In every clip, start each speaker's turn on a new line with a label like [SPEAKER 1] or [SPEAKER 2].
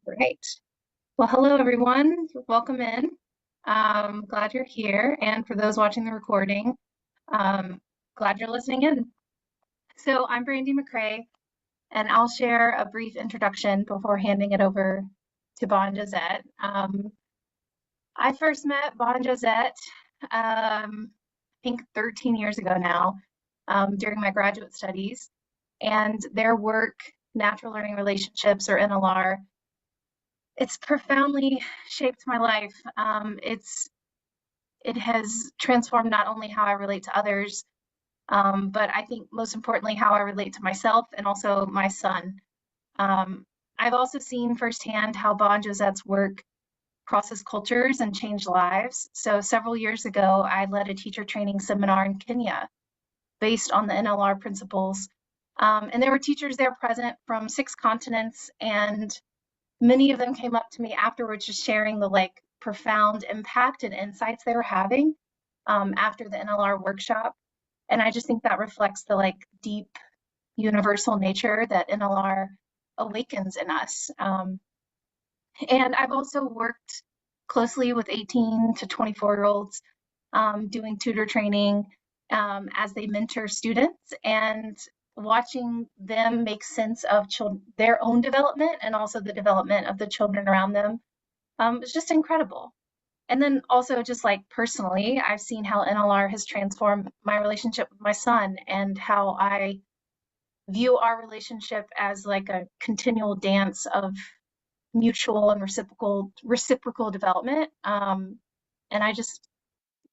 [SPEAKER 1] Great. Well, hello everyone. Welcome in. Glad you're here. And for those watching the recording, um, glad you're listening in. So I'm Brandy McCrae, and I'll share a brief introduction before handing it over to Bon Josette. I first met Bon Josette, I think 13 years ago now, during my graduate studies, and their work, Natural Learning Relationships, or NLR, it's profoundly shaped my life. It has transformed not only how I relate to others, but I think most importantly how I relate to myself and also my son. Um, I've also seen firsthand how Bon Josette's work crosses cultures and changed lives. So several years ago, I led a teacher training seminar in Kenya based on the NLR principles. And there were teachers there present from 6 continents, and many of them came up to me afterwards just sharing the profound impact and insights they were having after the NLR workshop. And I just think that reflects the deep universal nature that NLR awakens in us. And I've also worked closely with 18 to 24-year-olds doing tutor training as they mentor students, and watching them make sense of their own development and also the development of the children around them is just incredible. And then also just personally, I've seen how NLR has transformed my relationship with my son and how I view our relationship as a continual dance of mutual and reciprocal development. And I just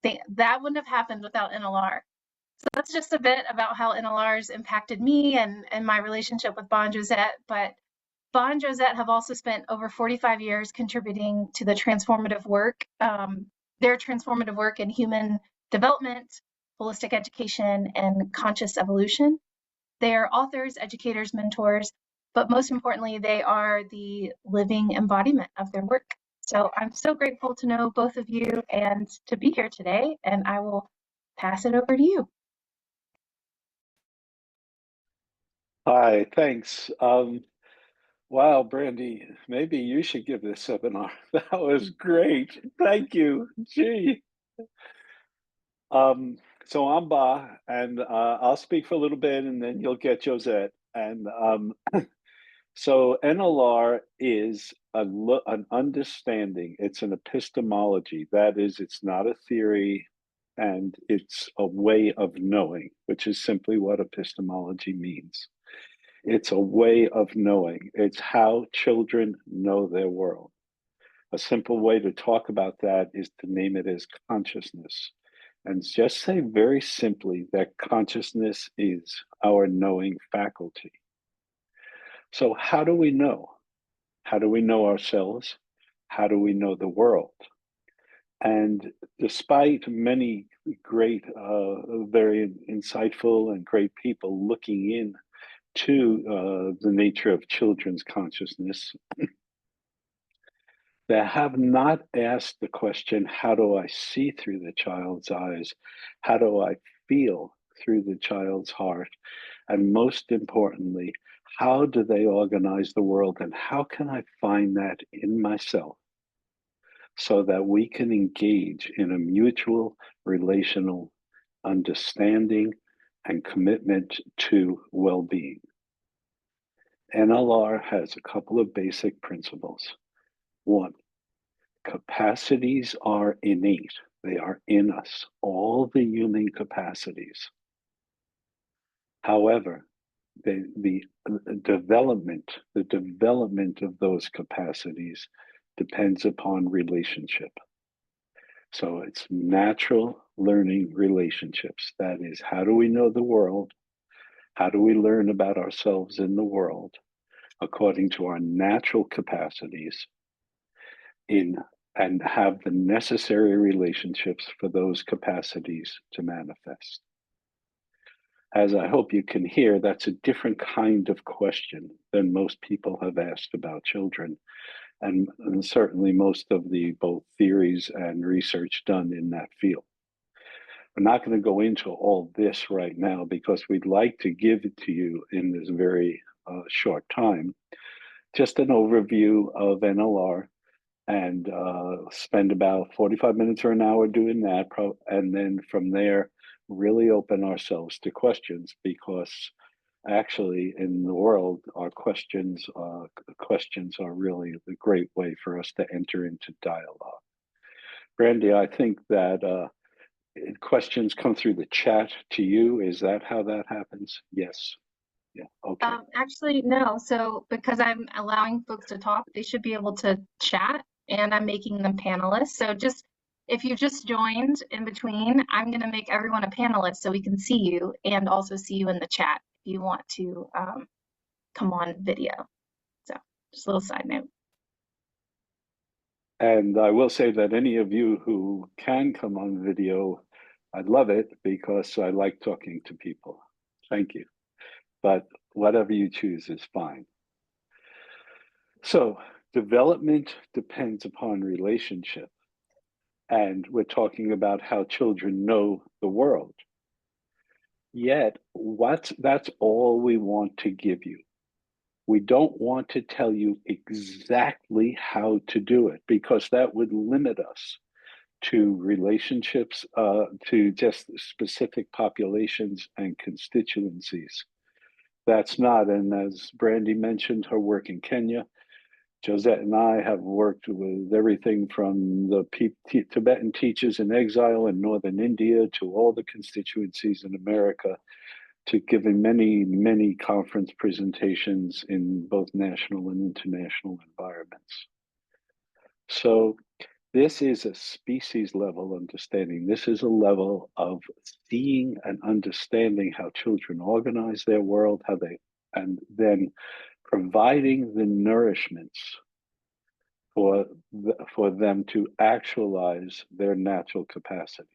[SPEAKER 1] think that wouldn't have happened without NLR. So that's just a bit about how NLR's impacted me and my relationship with Bon Josette. But Bon Josette have also spent over 45 years contributing to the transformative work, their transformative work in human development, holistic education, and conscious evolution. They are authors, educators, mentors, but most importantly, they are the living embodiment of their work. So I'm so grateful to know both of you and to be here today, and I will pass it over to you.
[SPEAKER 2] Hi, thanks. Wow, Brandy, maybe you should give this seminar. That was great. Thank you. Gee. So I'm Ba, and I'll speak for a little bit, and then you'll get Josette. And so NLR is an understanding. It's an epistemology. That is, it's not a theory, and it's a way of knowing, which is simply what epistemology means. It's a way of knowing. It's how children know their world. A simple way to talk about that is to name it as consciousness. And just say very simply that consciousness is our knowing faculty. So how do we know? How do we know ourselves? How do we know the world? And despite many great, very insightful and great people looking in to the nature of children's consciousness, they have not asked the question, how do I see through the child's eyes? How do I feel through the child's heart? And most importantly, how do they organize the world? And how can I find that in myself so that we can engage in a mutual relational understanding and commitment to well-being? NLR has a couple of basic principles. One, capacities are innate. They are in us, all the human capacities. However, the development of those capacities depends upon relationship. So it's natural learning relationships. That is, how do we know the world? How do we learn about ourselves in the world according to our natural capacities and have the necessary relationships for those capacities to manifest? As I hope you can hear, that's a different kind of question than most people have asked about children, and certainly most of the both theories and research done in that field. I'm not going to go into all this right now because we'd like to give it to you in this very short time. just an overview of NLR and spend about 45 minutes or an hour doing that. And then from there, really open ourselves to questions, because actually in the world, our questions are really a great way for us to enter into dialogue. Brandy, I think that questions come through the chat to you. Is that how that happens? Yes. Yeah. Okay.
[SPEAKER 1] Actually, no. So because I'm allowing folks to talk, they should be able to chat, and I'm making them panelists. So just if you just joined in between, I'm going to make everyone a panelist so we can see you and also see you in the chat if you want to come on video. So just a little side note.
[SPEAKER 2] And I will say that any of you who can come on video, I'd love it, because I like talking to people. Thank you. But whatever you choose is fine. So development depends upon relationship. And we're talking about how children know the world. Yet, that's all we want to give you. We don't want to tell you exactly how to do it, because that would limit us to relationships, to just specific populations and constituencies. That's not, and as Brandy mentioned, her work in Kenya, Josette and I have worked with everything from the Tibetan teachers in exile in northern India to all the constituencies in America, to giving many, many conference presentations in both national and international environments. So this is a species level understanding. This is a level of seeing and understanding how children organize their world, and then providing the nourishments for them to actualize their natural capacities.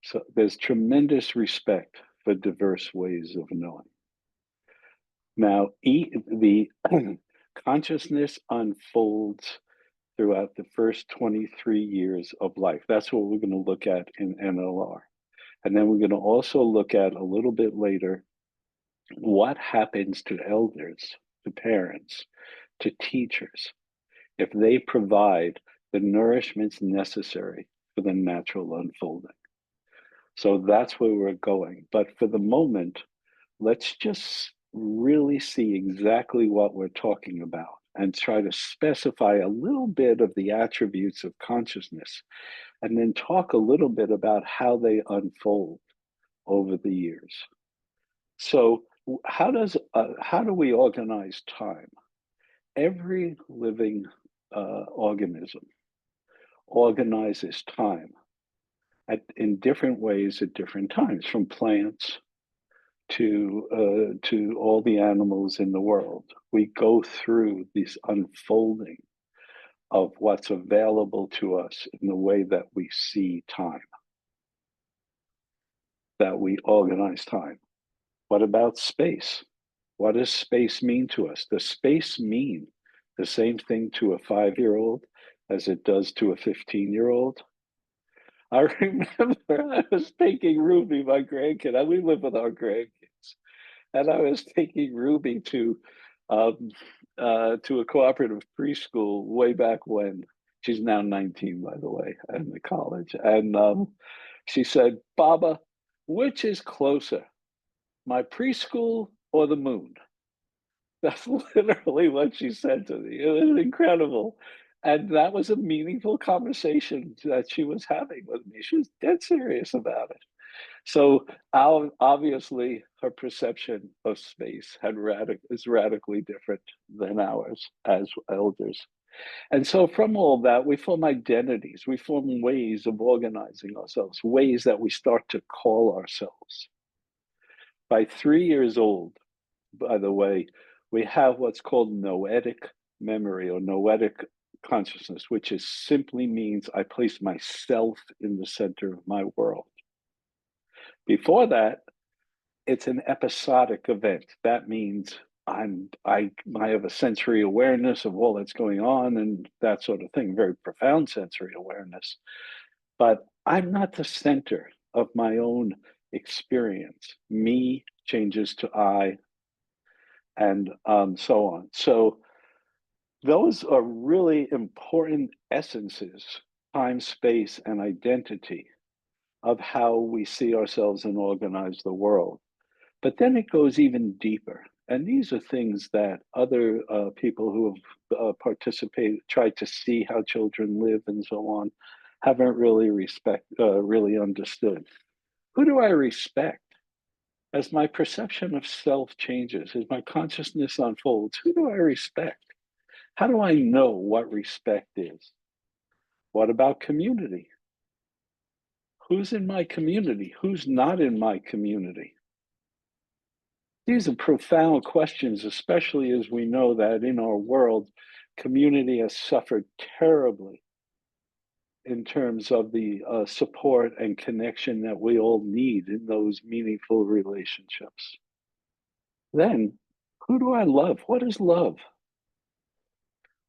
[SPEAKER 2] So there's tremendous respect for diverse ways of knowing. Now, the consciousness unfolds throughout the first 23 years of life. That's what we're going to look at in NLR. And then we're going to also look at a little bit later what happens to elders, to parents, to teachers, if they provide the nourishments necessary for the natural unfolding. So that's where we're going. But for the moment, let's just really see exactly what we're talking about and try to specify a little bit of the attributes of consciousness, and then talk a little bit about how they unfold over the years. So how do we organize time? Every living organism organizes time in different ways at different times, from plants to all the animals in the world. We go through this unfolding of what's available to us in the way that we see time, that we organize time. What about space? What does space mean to us? Does space mean the same thing to a 5-year-old as it does to a 15-year-old? I remember I was taking Ruby, my grandkid, and we live with our grandkids, and I was taking Ruby to a cooperative preschool way back when. She's now 19, by the way, in the college. And she said, "Baba, which is closer, my preschool or the moon?" That's literally what she said to me. It was incredible. And that was a meaningful conversation that she was having with me. She was dead serious about it. So obviously, her perception of space is radically different than ours as elders. And so from all that, we form identities, we form ways of organizing ourselves, ways that we start to call ourselves. By 3 years old, by the way, we have what's called noetic memory or noetic consciousness, which is simply means I place myself in the center of my world. Before that, it's an episodic event. That means I have a sensory awareness of all that's going on and that sort of thing, very profound sensory awareness. But I'm not the center of my own experience. Me changes to I, and so on. So those are really important essences, time, space, and identity of how we see ourselves and organize the world. But then it goes even deeper. And these are things that other people who have participated, tried to see how children live and so on, haven't really understood. Who do I respect? As my perception of self changes, as my consciousness unfolds, who do I respect? How do I know what respect is? What about community? Who's in my community? Who's not in my community? These are profound questions, especially as we know that in our world, community has suffered terribly in terms of the support and connection that we all need in those meaningful relationships. Then, who do I love? What is love?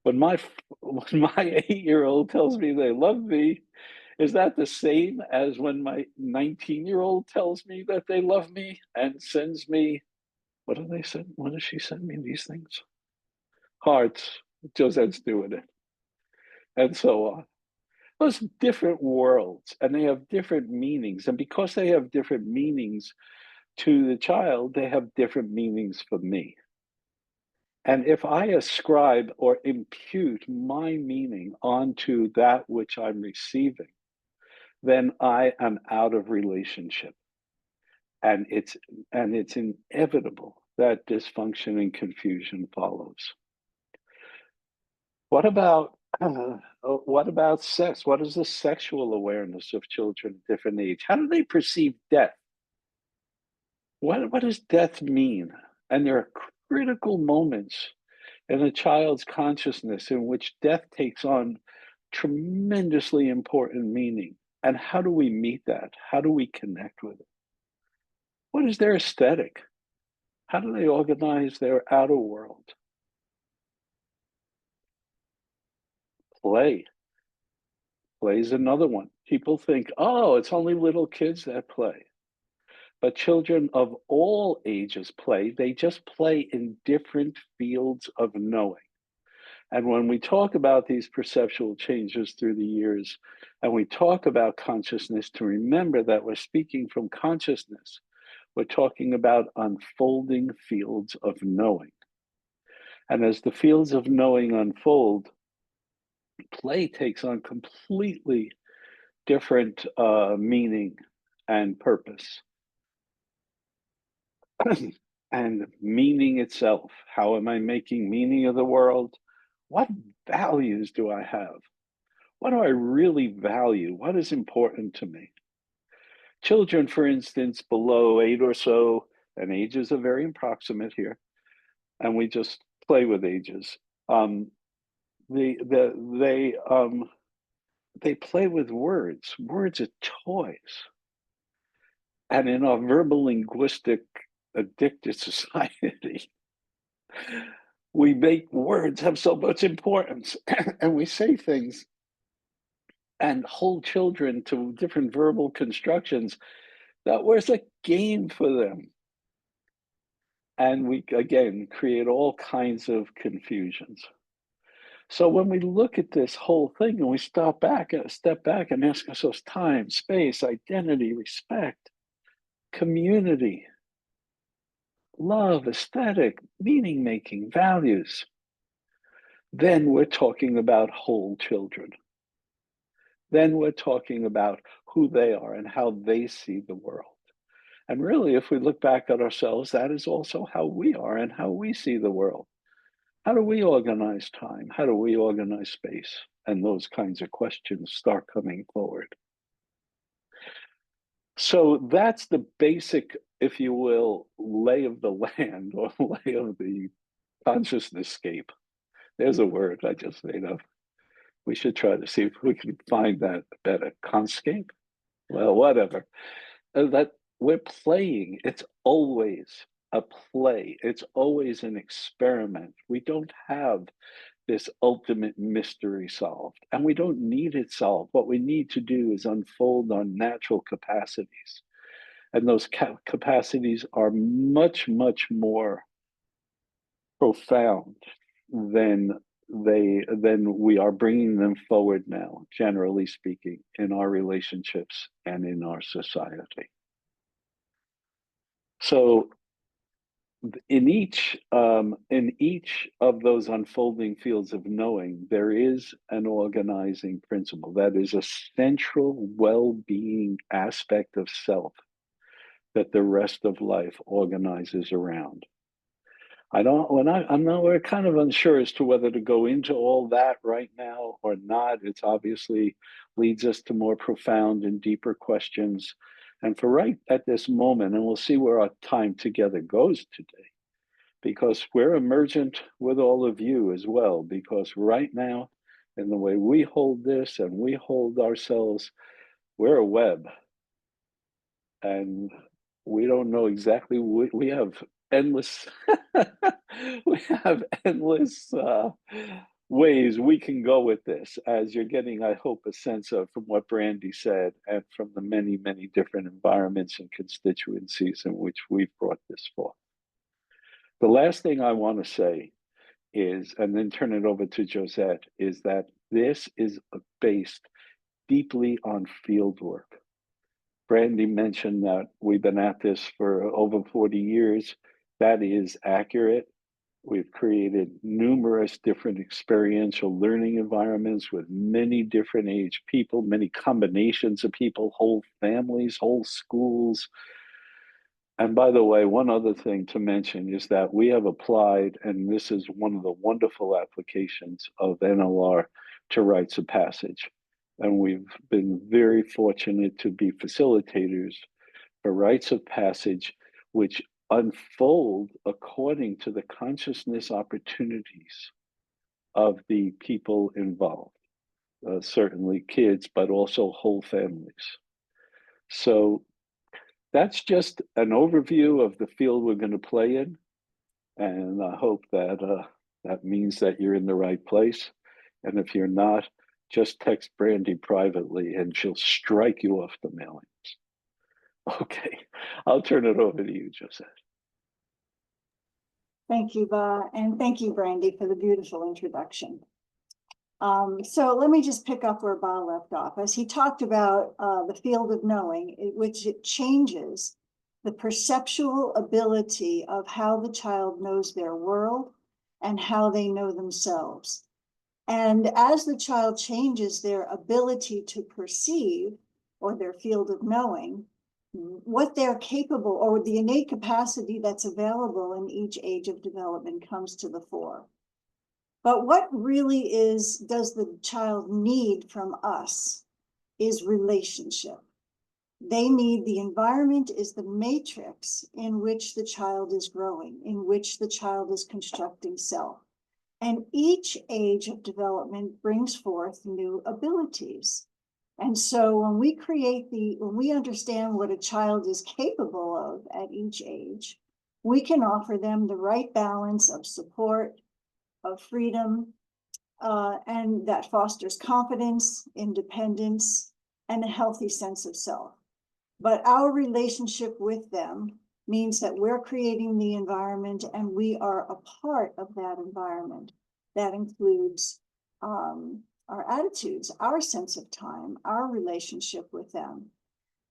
[SPEAKER 2] When my when my 8-year-old tells me they love me, is that the same as when my 19-year-old tells me that they love me and sends me, what do they send? What does she send me these things? Hearts. Josette's doing it, and so on. Those different worlds, and they have different meanings. And because they have different meanings to the child, they have different meanings for me. And if I ascribe or impute my meaning onto that which I'm receiving, then I am out of relationship. And it's inevitable that dysfunction and confusion follows. What about what about sex? What is the sexual awareness of children at different age? How do they perceive death? What does death mean? And there are critical moments in a child's consciousness in which death takes on tremendously important meaning. And how do we meet that? How do we connect with it? What is their aesthetic? How do they organize their outer world? Play. Play is another one. People think, oh, it's only little kids that play. But children of all ages play. They just play in different fields of knowing. And when we talk about these perceptual changes through the years, and we talk about consciousness, to remember that we're speaking from consciousness, we're talking about unfolding fields of knowing. And as the fields of knowing unfold, play takes on completely different meaning and purpose. And meaning itself. How am I making meaning of the world? What values do I have? What do I really value? What is important to me? Children, for instance, below 8 or so, and ages are very approximate here, and we just play with ages. They play with words. Words are toys. And in our verbal linguistic addicted society, we make words have so much importance, and we say things and hold children to different verbal constructions that was a game for them. And we, again, create all kinds of confusions. So when we look at this whole thing and we step back and ask ourselves time, space, identity, respect, community, love, aesthetic, meaning making, values, then we're talking about whole children. Then we're talking about who they are and how they see the world. And really, if we look back at ourselves, that is also how we are and how we see the world. How do we organize time? How do we organize space? And those kinds of questions start coming forward. So that's the basic, if you will, lay of the land or lay of the consciousness scape. There's a word I just made up. We should try to see if we can find that better. Conscape? Well, whatever. That we're playing. It's always a play. It's always an experiment. We don't have this ultimate mystery solved, and we don't need it solved. What we need to do is unfold our natural capacities. And those capacities are much, much more profound, then we are bringing them forward now, generally speaking, in our relationships and in our society. So in each of those unfolding fields of knowing, there is an organizing principle that is a central well-being aspect of self that the rest of life organizes around. We're kind of unsure as to whether to go into all that right now or not. It's obviously leads us to more profound and deeper questions. And for right at this moment, and we'll see where our time together goes today, because we're emergent with all of you as well, because right now, in the way we hold this and we hold ourselves, we're a web. And we don't know exactly, we have endless we have endless ways we can go with this, as you're getting, I hope, a sense of from what Brandy said and from the many, many different environments and constituencies in which we've brought this forth. The last thing I want to say is, and then turn it over to Josette, is that this is based deeply on field work. Brandy mentioned that we've been at this for over 40 years. That is accurate. We've created numerous different experiential learning environments with many different age people, many combinations of people, whole families, whole schools. And by the way, one other thing to mention is that we have applied, and this is one of the wonderful applications of NLR to rites of passage. And we've been very fortunate to be facilitators for rites of passage, which unfold according to the consciousness opportunities of the people involved, certainly kids, but also whole families. So that's just an overview of the field we're going to play in. And I hope that that means that you're in the right place. And if you're not, just text Brandy privately and she'll strike you off the mailings. Okay, I'll turn it over to you, Josette.
[SPEAKER 3] Thank you, Ba, and thank you, Brandy, for the beautiful introduction. So let me just pick up where Ba left off. As he talked about the field of knowing, which it changes the perceptual ability of how the child knows their world and how they know themselves. And as the child changes their ability to perceive, or their field of knowing, what they're capable, or the innate capacity that's available in each age of development comes to the fore. But what really does the child need from us is relationship. They need, the environment is the matrix in which the child is growing, in which the child is constructing self. And each age of development brings forth new abilities. And so when we understand what a child is capable of at each age, we can offer them the right balance of support, of freedom, and that fosters confidence, independence, and a healthy sense of self. But our relationship with them means that we're creating the environment and we are a part of that environment. That includes our attitudes, our sense of time, our relationship with them,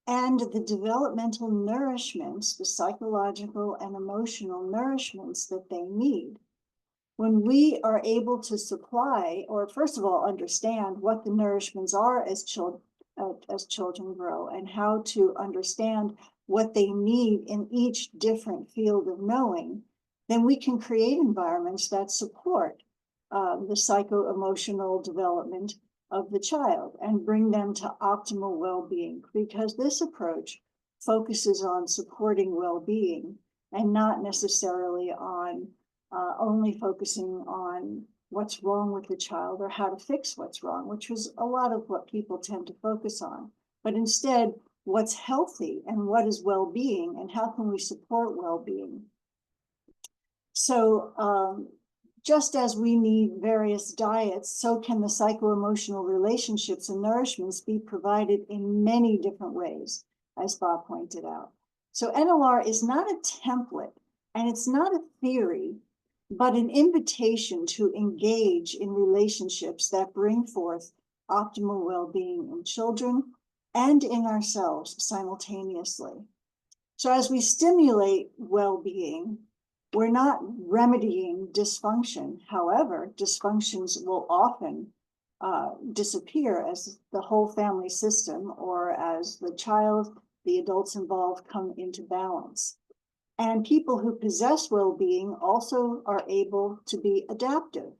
[SPEAKER 3] and the developmental nourishments, the psychological and emotional nourishments that they need. When we are able to supply, or first of all, understand what the nourishments are as children grow, and how to understand what they need in each different field of knowing, then we can create environments that support the psycho-emotional development of the child and bring them to optimal well-being, because this approach focuses on supporting well-being and not necessarily on only focusing on what's wrong with the child or how to fix what's wrong, which was a lot of what people tend to focus on, but instead what's healthy and what is well-being and how can we support well-being. So just as we need various diets, so can the psycho-emotional relationships and nourishments be provided in many different ways, as Bob pointed out. So NLR is not a template and it's not a theory. but an invitation to engage in relationships that bring forth optimal well-being in children and in ourselves simultaneously. So as we stimulate well-being, we're not remedying dysfunction. However, dysfunctions will often disappear as the whole family system or as the child, the adults involved come into balance. And people who possess well-being also are able to be adaptive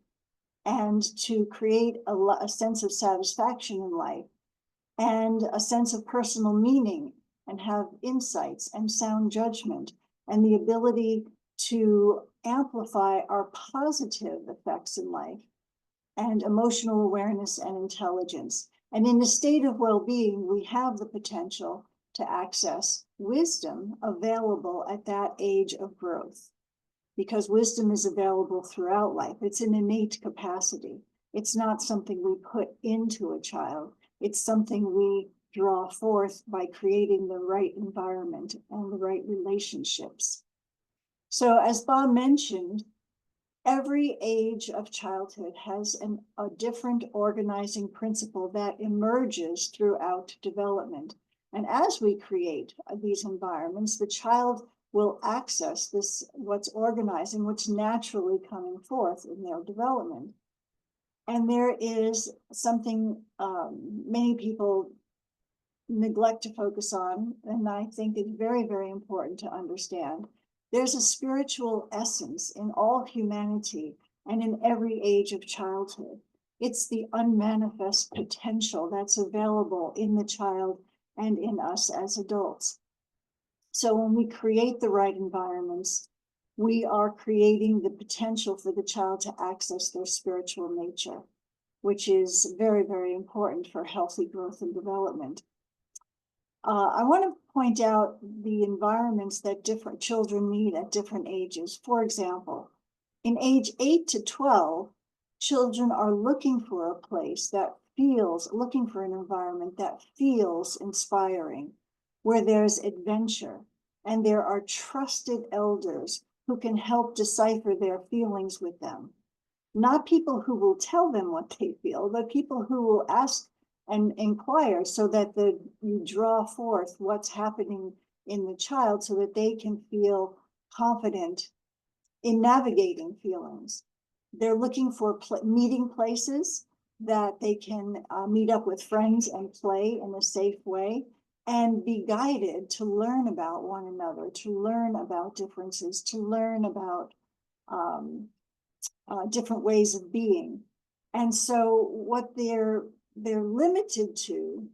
[SPEAKER 3] and to create a sense of satisfaction in life and a sense of personal meaning and have insights and sound judgment and the ability to amplify our positive effects in life and emotional awareness and intelligence. And in the state of well-being, we have the potential to access wisdom available at that age of growth, because wisdom is available throughout life. It's an innate capacity. It's not something we put into a child. It's something we draw forth by creating the right environment and the right relationships. So as Bob mentioned, every age of childhood has a different organizing principle that emerges throughout development. And as we create these environments, the child will access this, what's organizing, what's naturally coming forth in their development. And there is something many people neglect to focus on, and I think is very, very important to understand. There's a spiritual essence in all humanity and in every age of childhood. It's the unmanifest potential that's available in the child and in us as adults. So when we create the right environments, we are creating the potential for the child to access their spiritual nature, which is very, very important for healthy growth and development. I want to point out the environments that different children need at different ages. For example, in age 8 to 12, children are looking for a place that looking for an environment that feels inspiring, where there's adventure, and there are trusted elders who can help decipher their feelings with them. Not people who will tell them what they feel, but people who will ask and inquire so that you draw forth what's happening in the child so that they can feel confident in navigating feelings. They're looking for meeting places that they can meet up with friends and play in a safe way and be guided to learn about one another, to learn about differences, to learn about different ways of being. And so what they're limited to,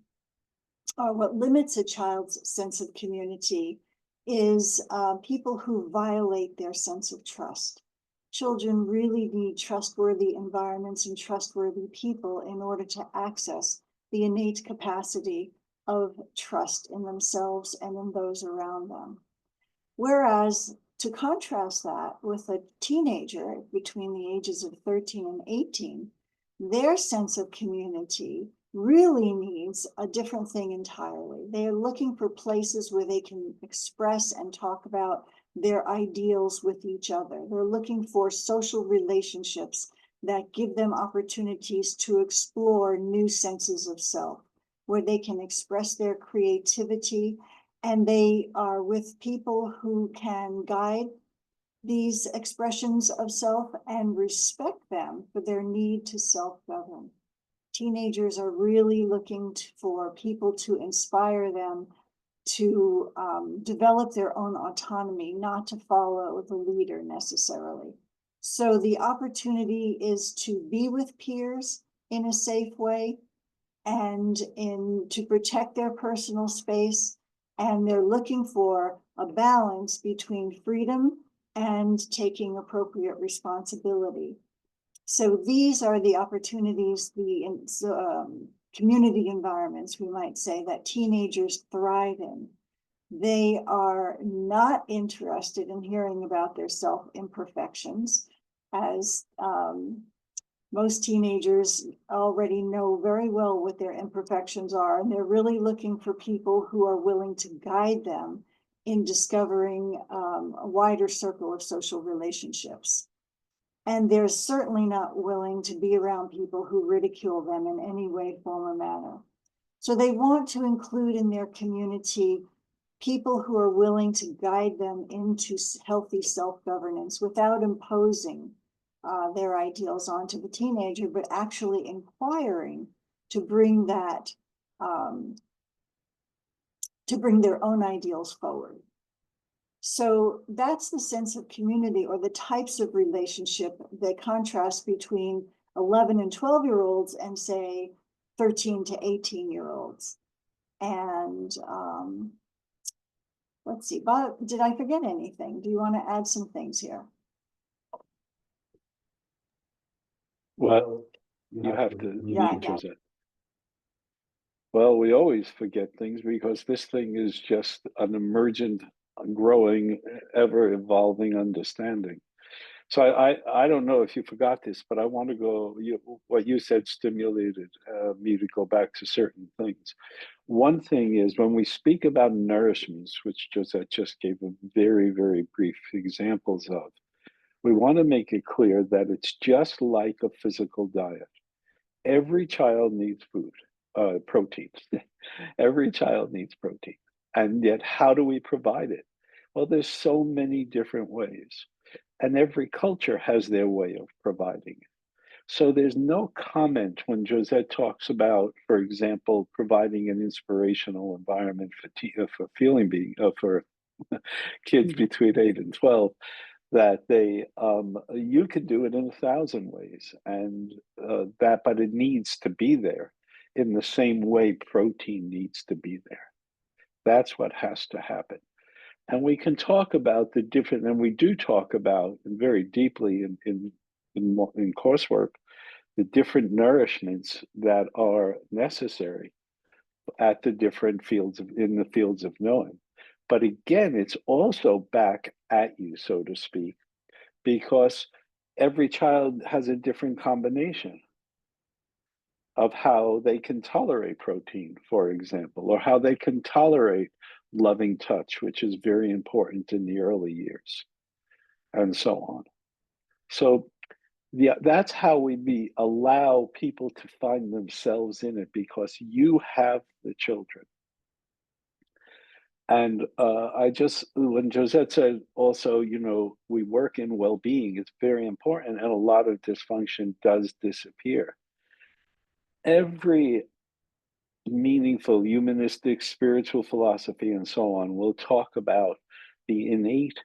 [SPEAKER 3] or what limits a child's sense of community, is people who violate their sense of trust. Children really need trustworthy environments and trustworthy people in order to access the innate capacity of trust in themselves and in those around them. Whereas, to contrast that with a teenager between the ages of 13 and 18, their sense of community really needs a different thing entirely. They are looking for places where they can express and talk about their ideals with each other. They're looking for social relationships that give them opportunities to explore new senses of self, where they can express their creativity, and they are with people who can guide these expressions of self and respect them for their need to self-govern. Teenagers are really looking for people to inspire them to develop their own autonomy, not to follow the leader necessarily. So the opportunity is to be with peers in a safe way and to protect their personal space. And they're looking for a balance between freedom and taking appropriate responsibility. So these are the opportunities, the community environments, we might say, that teenagers thrive in. They are not interested in hearing about their self-imperfections, as most teenagers already know very well what their imperfections are, and they're really looking for people who are willing to guide them in discovering a wider circle of social relationships. And they're certainly not willing to be around people who ridicule them in any way, form, or manner. So they want to include in their community people who are willing to guide them into healthy self-governance without imposing their ideals onto the teenager, but actually inquiring to bring that, to bring their own ideals forward. So that's the sense of community, or the types of relationship, the contrast between 11 and 12-year-olds and, say, 13 to 18-year-olds. And let's see, Bob, did I forget anything? Do you want to add some things here?
[SPEAKER 2] Well, you have to
[SPEAKER 3] Yeah,
[SPEAKER 2] mute Josette. Well, we always forget things because this thing is just an emergent, growing, ever evolving understanding. So I don't know if you forgot this, but I want to go, what you said stimulated me to go back to certain things. One thing is when we speak about nourishments, which Josette just gave a very, very brief examples of, we want to make it clear that it's just like a physical diet. Every child needs food, protein. Every child needs protein. And yet, how do we provide it? Well, there's so many different ways. And every culture has their way of providing it. So there's no comment when Josette talks about, for example, providing an inspirational environment for for kids between 8 and 12, that you could do it in 1,000 ways, and but it needs to be there in the same way protein needs to be there. That's what has to happen. And we can talk about the different, and we do talk about very deeply in coursework, the different nourishments that are necessary at the different fields in the fields of knowing. But again, it's also back at you, so to speak, because every child has a different combination of how they can tolerate protein, for example, or how they can tolerate loving touch, which is very important in the early years, and so on. So yeah, that's how we allow people to find themselves in it, because you have the children. And when Josette said also, we work in well-being, it's very important, and a lot of dysfunction does disappear. Every meaningful humanistic spiritual philosophy and so on will talk about the innate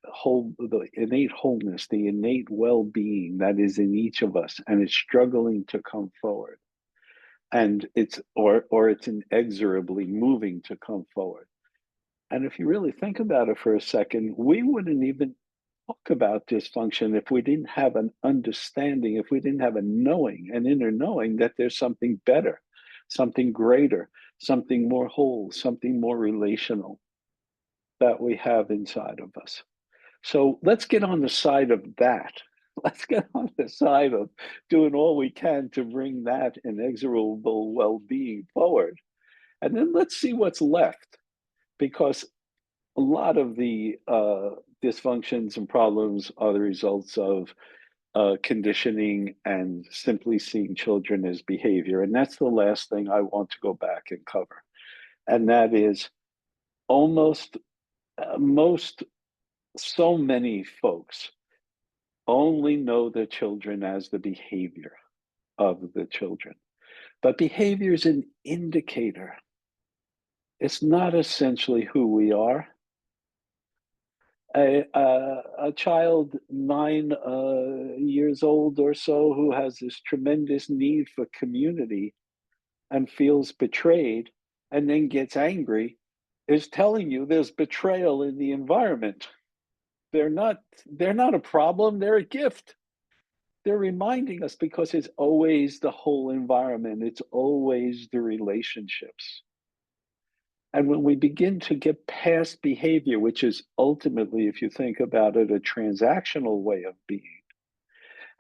[SPEAKER 2] wholeness, the innate well-being that is in each of us, and it's struggling to come forward, and it's inexorably moving to come forward. And if you really think about it for a second, we wouldn't even talk about dysfunction if we didn't have an understanding, if we didn't have a knowing, an inner knowing that there's something better, something greater, something more whole, something more relational that we have inside of us. So let's get on the side of that. Let's get on the side of doing all we can to bring that inexorable well-being forward. And then let's see what's left, because a lot of the dysfunctions and problems are the results of conditioning and simply seeing children as behavior. And that's the last thing I want to go back and cover. And that is so many folks only know the children as the behavior of the children. But behavior is an indicator. It's not essentially who we are. A child 9 years old or so who has this tremendous need for community and feels betrayed and then gets angry is telling you there's betrayal in the environment. They're not a problem, they're a gift. They're reminding us, because it's always the whole environment, it's always the relationships. And when we begin to get past behavior, which is ultimately, if you think about it, a transactional way of being,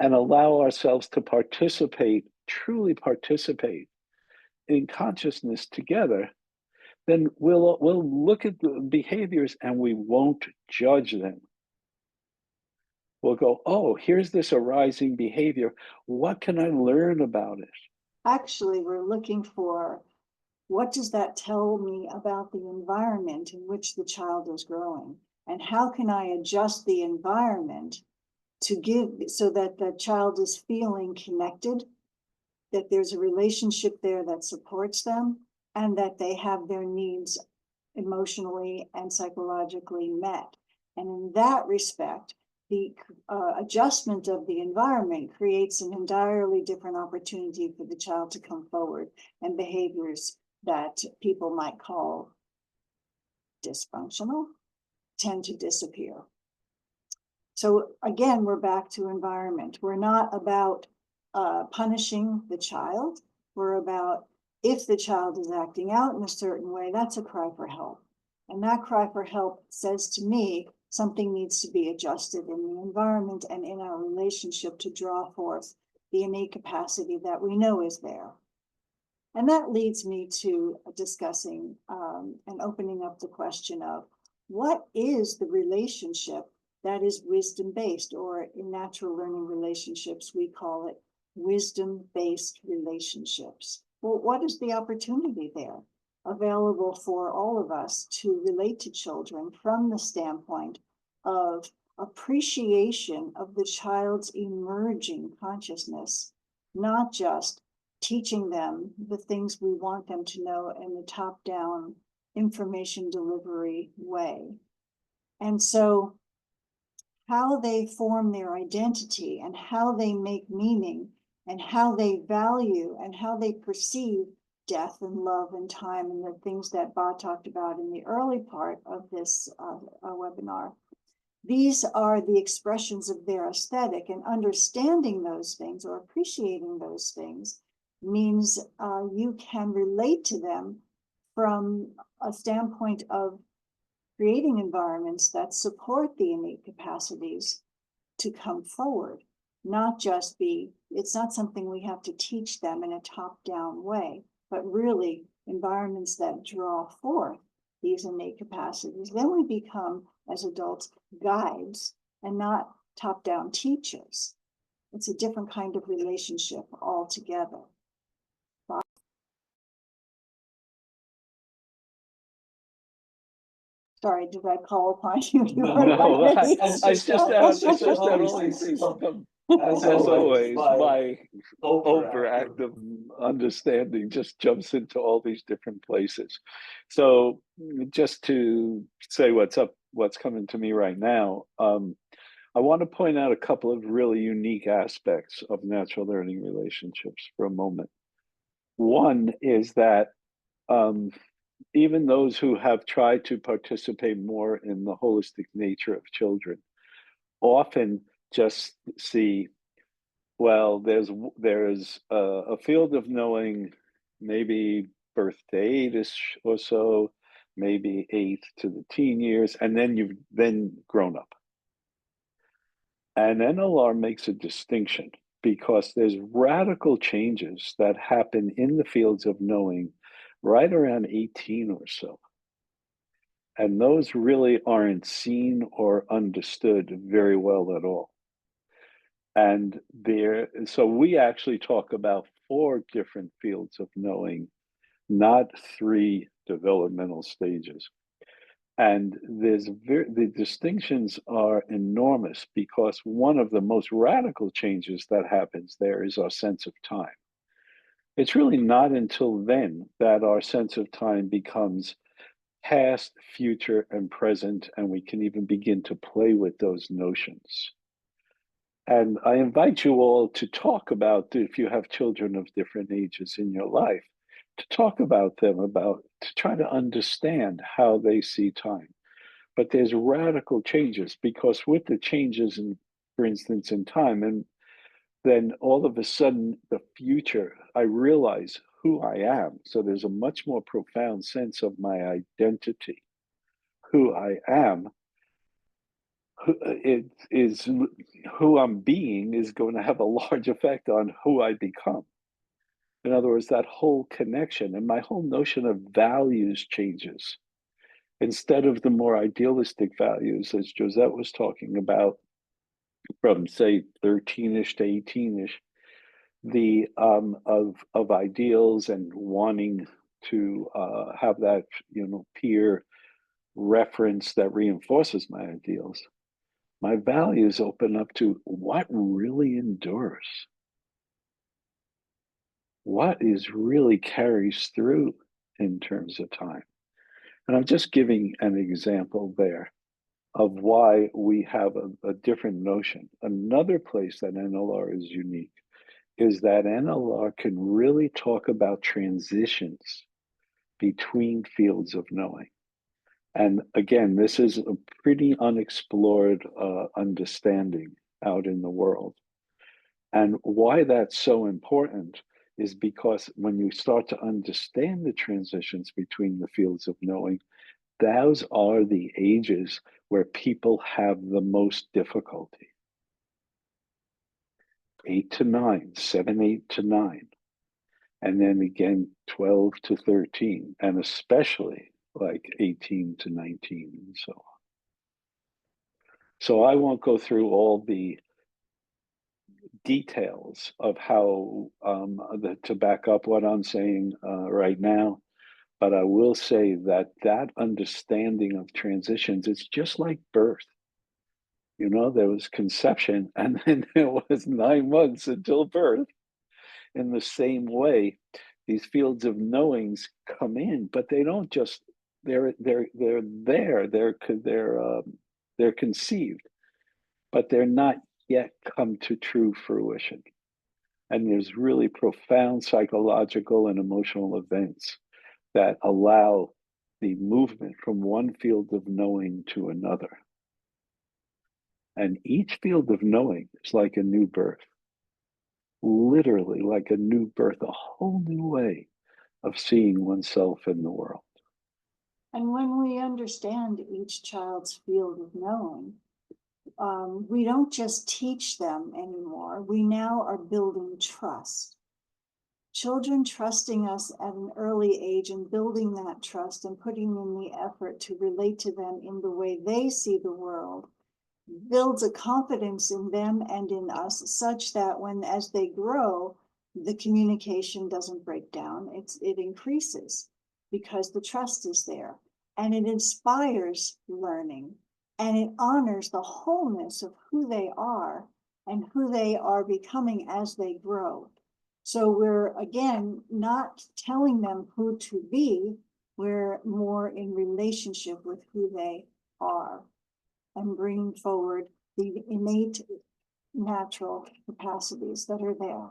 [SPEAKER 2] and allow ourselves to participate, truly participate in consciousness together, then we'll look at the behaviors and we won't judge them. will go, oh, here's this arising behavior. What can I learn about it?
[SPEAKER 3] Actually, we're looking for, what does that tell me about the environment in which the child is growing? And how can I adjust the environment to give, so that the child is feeling connected, that there's a relationship there that supports them, and that they have their needs emotionally and psychologically met. And in that respect, the adjustment of the environment creates an entirely different opportunity for the child to come forward, and behaviors that people might call dysfunctional tend to disappear. So again, we're back to environment. We're not about punishing the child. We're about, if the child is acting out in a certain way, that's a cry for help. And that cry for help says to me, something needs to be adjusted in the environment and in our relationship to draw forth the innate capacity that we know is there. And that leads me to discussing and opening up the question of, what is the relationship that is wisdom-based, or in natural learning relationships, we call it wisdom-based relationships? Well, what is the opportunity there available for all of us to relate to children from the standpoint of appreciation of the child's emerging consciousness, not just teaching them the things we want them to know in the top-down information delivery way? And so how they form their identity and how they make meaning and how they value and how they perceive death and love and time, and the things that Ba talked about in the early part of this webinar. These are the expressions of their aesthetic, and understanding those things or appreciating those things means you can relate to them from a standpoint of creating environments that support the innate capacities to come forward, not just be, it's not something we have to teach them in a top-down way, but really environments that draw forth these innate capacities. Then we become, as adults, guides and not top-down teachers. It's a different kind of relationship altogether. Sorry, did I call upon you?
[SPEAKER 2] No, it's just that all these things come, as always, my overactive understanding just jumps into all these different places. So just to say what's coming to me right now, I want to point out a couple of really unique aspects of natural learning relationships for a moment. One is that even those who have tried to participate more in the holistic nature of children often just see, well, there's a field of knowing, maybe birth to 8-ish or so, maybe 8 to the teen years, and then you've grown up. And NLR makes a distinction because there's radical changes that happen in the fields of knowing right around 18 or so. And those really aren't seen or understood very well at all. And so we actually talk about 4 different fields of knowing, not 3 developmental stages. And the distinctions are enormous, because one of the most radical changes that happens there is our sense of time. It's really not until then that our sense of time becomes past, future, and present, and we can even begin to play with those notions. And I invite you all to talk about, if you have children of different ages in your life, to talk about them, to try to understand how they see time. But there's radical changes, because with the changes in, for instance, in time, and then all of a sudden the future, I realize who I am. So there's a much more profound sense of my identity, who I am. It is who I'm being is going to have a large effect on who I become. In other words, that whole connection and my whole notion of values changes. Instead of the more idealistic values, as Josette was talking about, from say 13ish to 18ish, the of ideals and wanting to have that, you know, peer reference that reinforces my ideals, my values open up to what really endures, what is really carries through in terms of time. And I'm just giving an example there of why we have a different notion. Another place that NLR is unique is that NLR can really talk about transitions between fields of knowing. And again, this is a pretty unexplored understanding out in the world. And why that's so important is because when you start to understand the transitions between the fields of knowing, those are the ages where people have the most difficulty. 8 to 9, 7, 8 to 9, and then again 12 to 13, and especially like 18 to 19 and so on. So I won't go through all the details of how to back up what I'm saying right now, but I will say that that understanding of transitions is just like birth. You know, there was conception and then there was 9 months until birth. In the same way, these fields of knowings come in, but they don't just, they're there, they're conceived, but they're not yet come to true fruition. And there's really profound psychological and emotional events that allow the movement from one field of knowing to another. And each field of knowing is like a new birth, literally like a new birth, a whole new way of seeing oneself in the world.
[SPEAKER 3] And when we understand each child's field of knowing, we don't just teach them anymore. We now are building trust. Children trusting us at an early age and building that trust and putting in the effort to relate to them in the way they see the world builds a confidence in them and in us such that when, as they grow, the communication doesn't break down. It increases because the trust is there, and it inspires learning, and it honors the wholeness of who they are and who they are becoming as they grow. So we're, again, not telling them who to be, we're more in relationship with who they are and bringing forward the innate natural capacities that are there.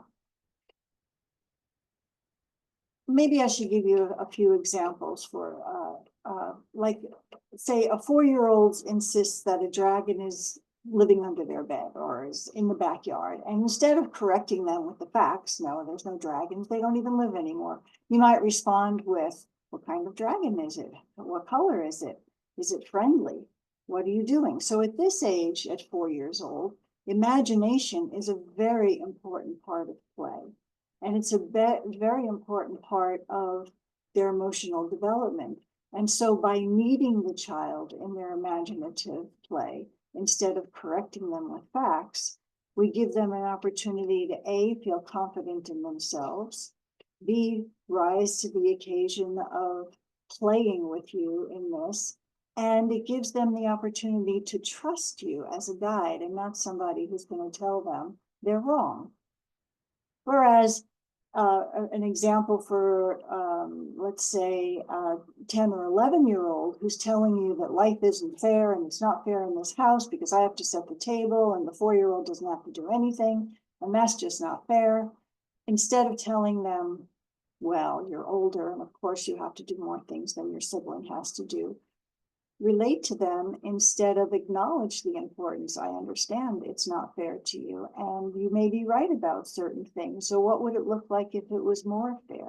[SPEAKER 3] Maybe I should give you a few examples for, like, say a 4-year-old insists that a dragon is living under their bed or is in the backyard. And instead of correcting them with the facts, no, there's no dragons, they don't even live anymore, you might respond with, what kind of dragon is it? What color is it? Is it friendly? What are you doing? So at this age, at 4 years old, imagination is a very important part of play. And it's a very important part of their emotional development. And so by meeting the child in their imaginative play, instead of correcting them with facts, we give them an opportunity to A, feel confident in themselves, B, rise to the occasion of playing with you in this, and it gives them the opportunity to trust you as a guide and not somebody who's going to tell them they're wrong. Whereas an example for, let's say, 10 or 11-year-old who's telling you that life isn't fair and it's not fair in this house because I have to set the table and the 4-year-old doesn't have to do anything, and that's just not fair. Instead of telling them, well, you're older and of course you have to do more things than your sibling has to do, relate to them instead of acknowledge the importance. I understand it's not fair to you and you may be right about certain things. So what would it look like if it was more fair?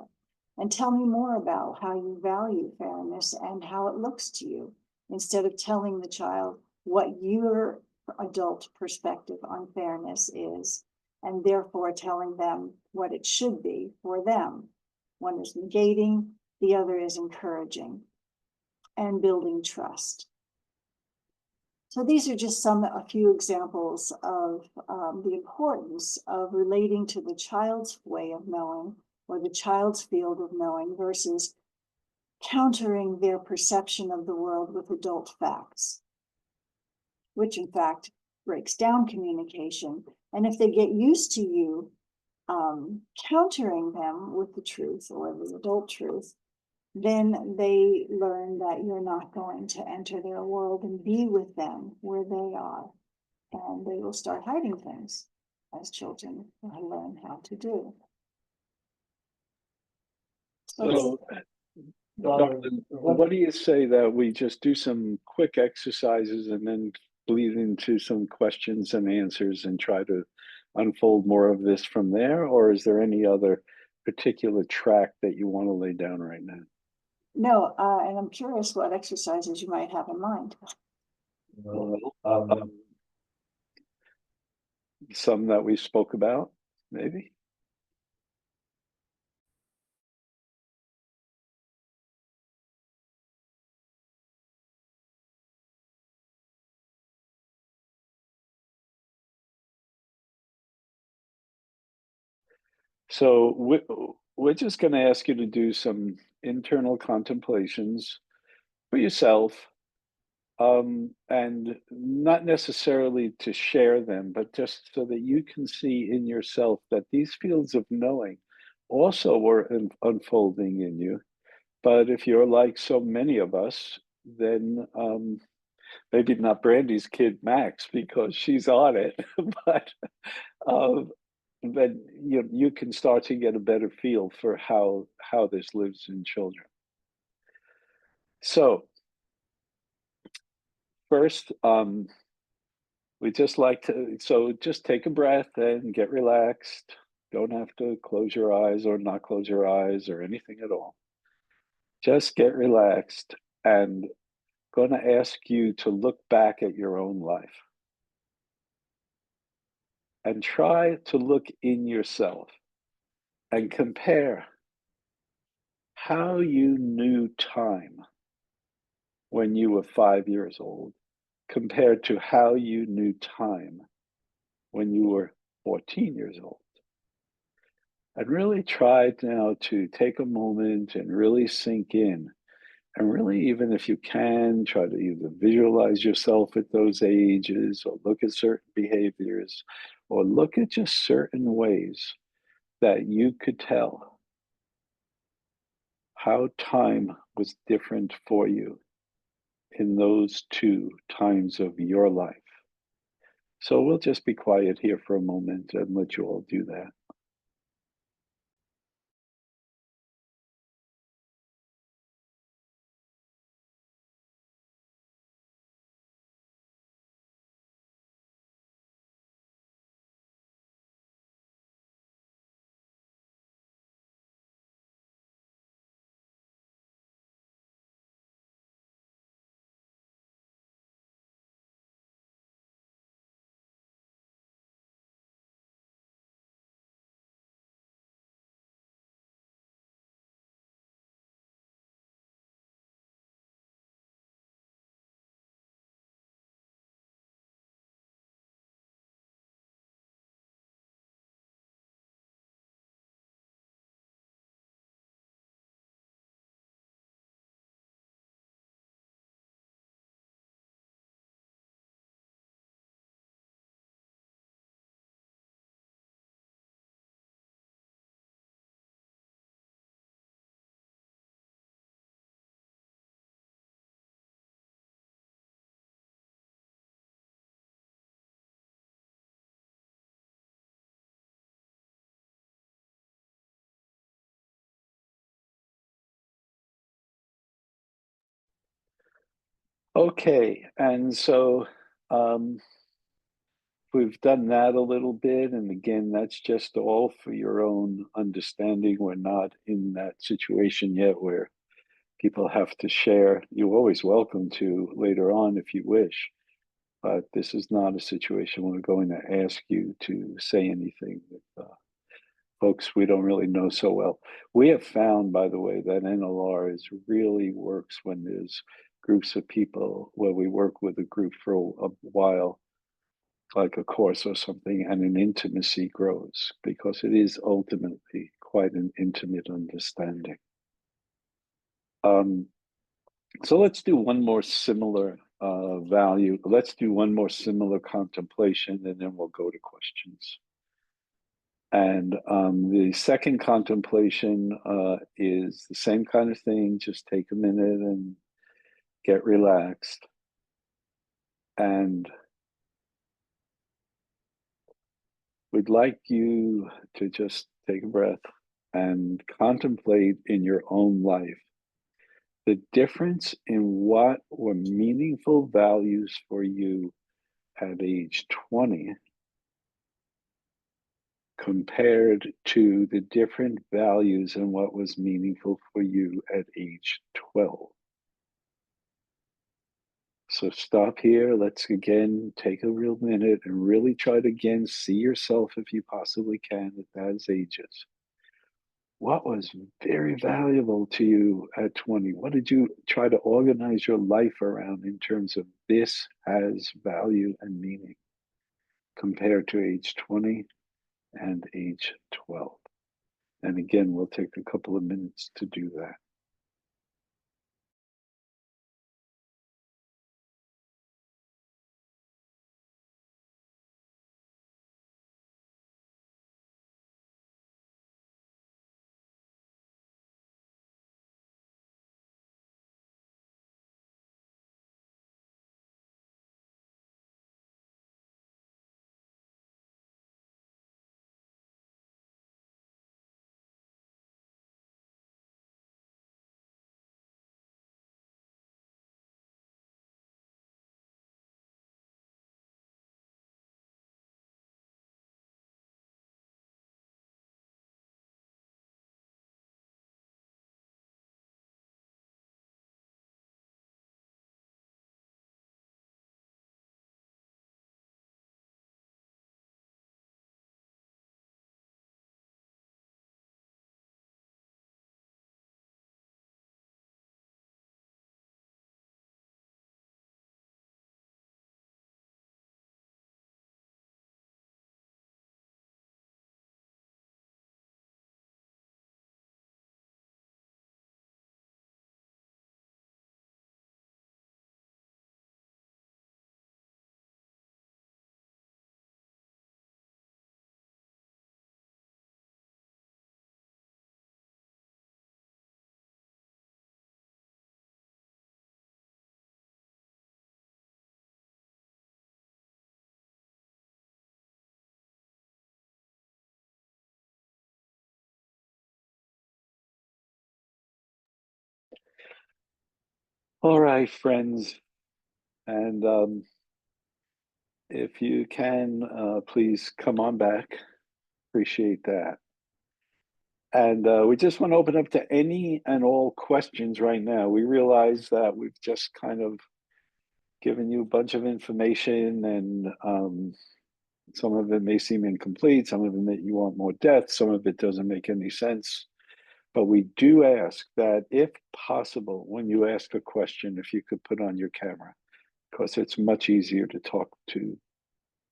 [SPEAKER 3] And tell me more about how you value fairness and how it looks to you, instead of telling the child what your adult perspective on fairness is, and therefore telling them what it should be for them. One is negating, the other is encouraging and building trust. So these are just a few examples of the importance of relating to the child's way of knowing or the child's field of knowing versus countering their perception of the world with adult facts, which in fact breaks down communication. And if they get used to you countering them with the truth or the adult truth, then they learn that you're not going to enter their world and be with them where they are. And they will start hiding things, as children learn how to do.
[SPEAKER 2] So, Darlene, what do you say that we just do some quick exercises and then bleed into some questions and answers and try to unfold more of this from there? Or is there any other particular track that you want to lay down right now?
[SPEAKER 3] No, and I'm curious what exercises you might have in mind.
[SPEAKER 2] Well, some that we spoke about, maybe. So we're just going to ask you to do some internal contemplations for yourself, and not necessarily to share them, but just so that you can see in yourself that these fields of knowing also were unfolding in you. But if you're like so many of us, then maybe not Brandy's kid Max because she's on it, but uh, then you can start to get a better feel for how this lives in children. So first, we just like to, so just take a breath and get relaxed. Don't have to close your eyes or not close your eyes or anything at all. Just get relaxed, and going to ask you to look back at your own life and try to look in yourself and compare how you knew time when you were 5 years old compared to how you knew time when you were 14 years old. And really try now to take a moment and really sink in. And really, even if you can, try to either visualize yourself at those ages or look at certain behaviors or look at just certain ways that you could tell how time was different for you in those two times of your life. So we'll just be quiet here for a moment and let you all do that. Okay, and so we've done that a little bit, and again, that's just all for your own understanding. We're not in that situation yet where people have to share. You're always welcome to later on if you wish, but this is not a situation where we're going to ask you to say anything with folks we don't really know so well. We have found, by the way, that NLR really works when there's groups of people where we work with a group for a while, like a course or something, and an intimacy grows, because it is ultimately quite an intimate understanding. So let's do one more similar value. Let's do one more similar contemplation, and then we'll go to questions. And the second contemplation is the same kind of thing. Just take a minute and get relaxed. And we'd like you to just take a breath and contemplate in your own life the difference in what were meaningful values for you at age 20 compared to the different values and what was meaningful for you at age 12. So stop here. Let's again take a real minute and really try to again see yourself, if you possibly can, at those ages. What was very valuable to you at 20? What did you try to organize your life around in terms of this has value and meaning compared to age 20 and age 12? And again, we'll take a couple of minutes to do that. All right, friends. And if you can, please come on back. Appreciate that. And we just want to open up to any and all questions right now. We realize that we've just kind of given you a bunch of information, and some of it may seem incomplete, some of it that you want more depth, some of it doesn't make any sense. But we do ask that, if possible, when you ask a question, if you could put on your camera, because it's much easier to talk to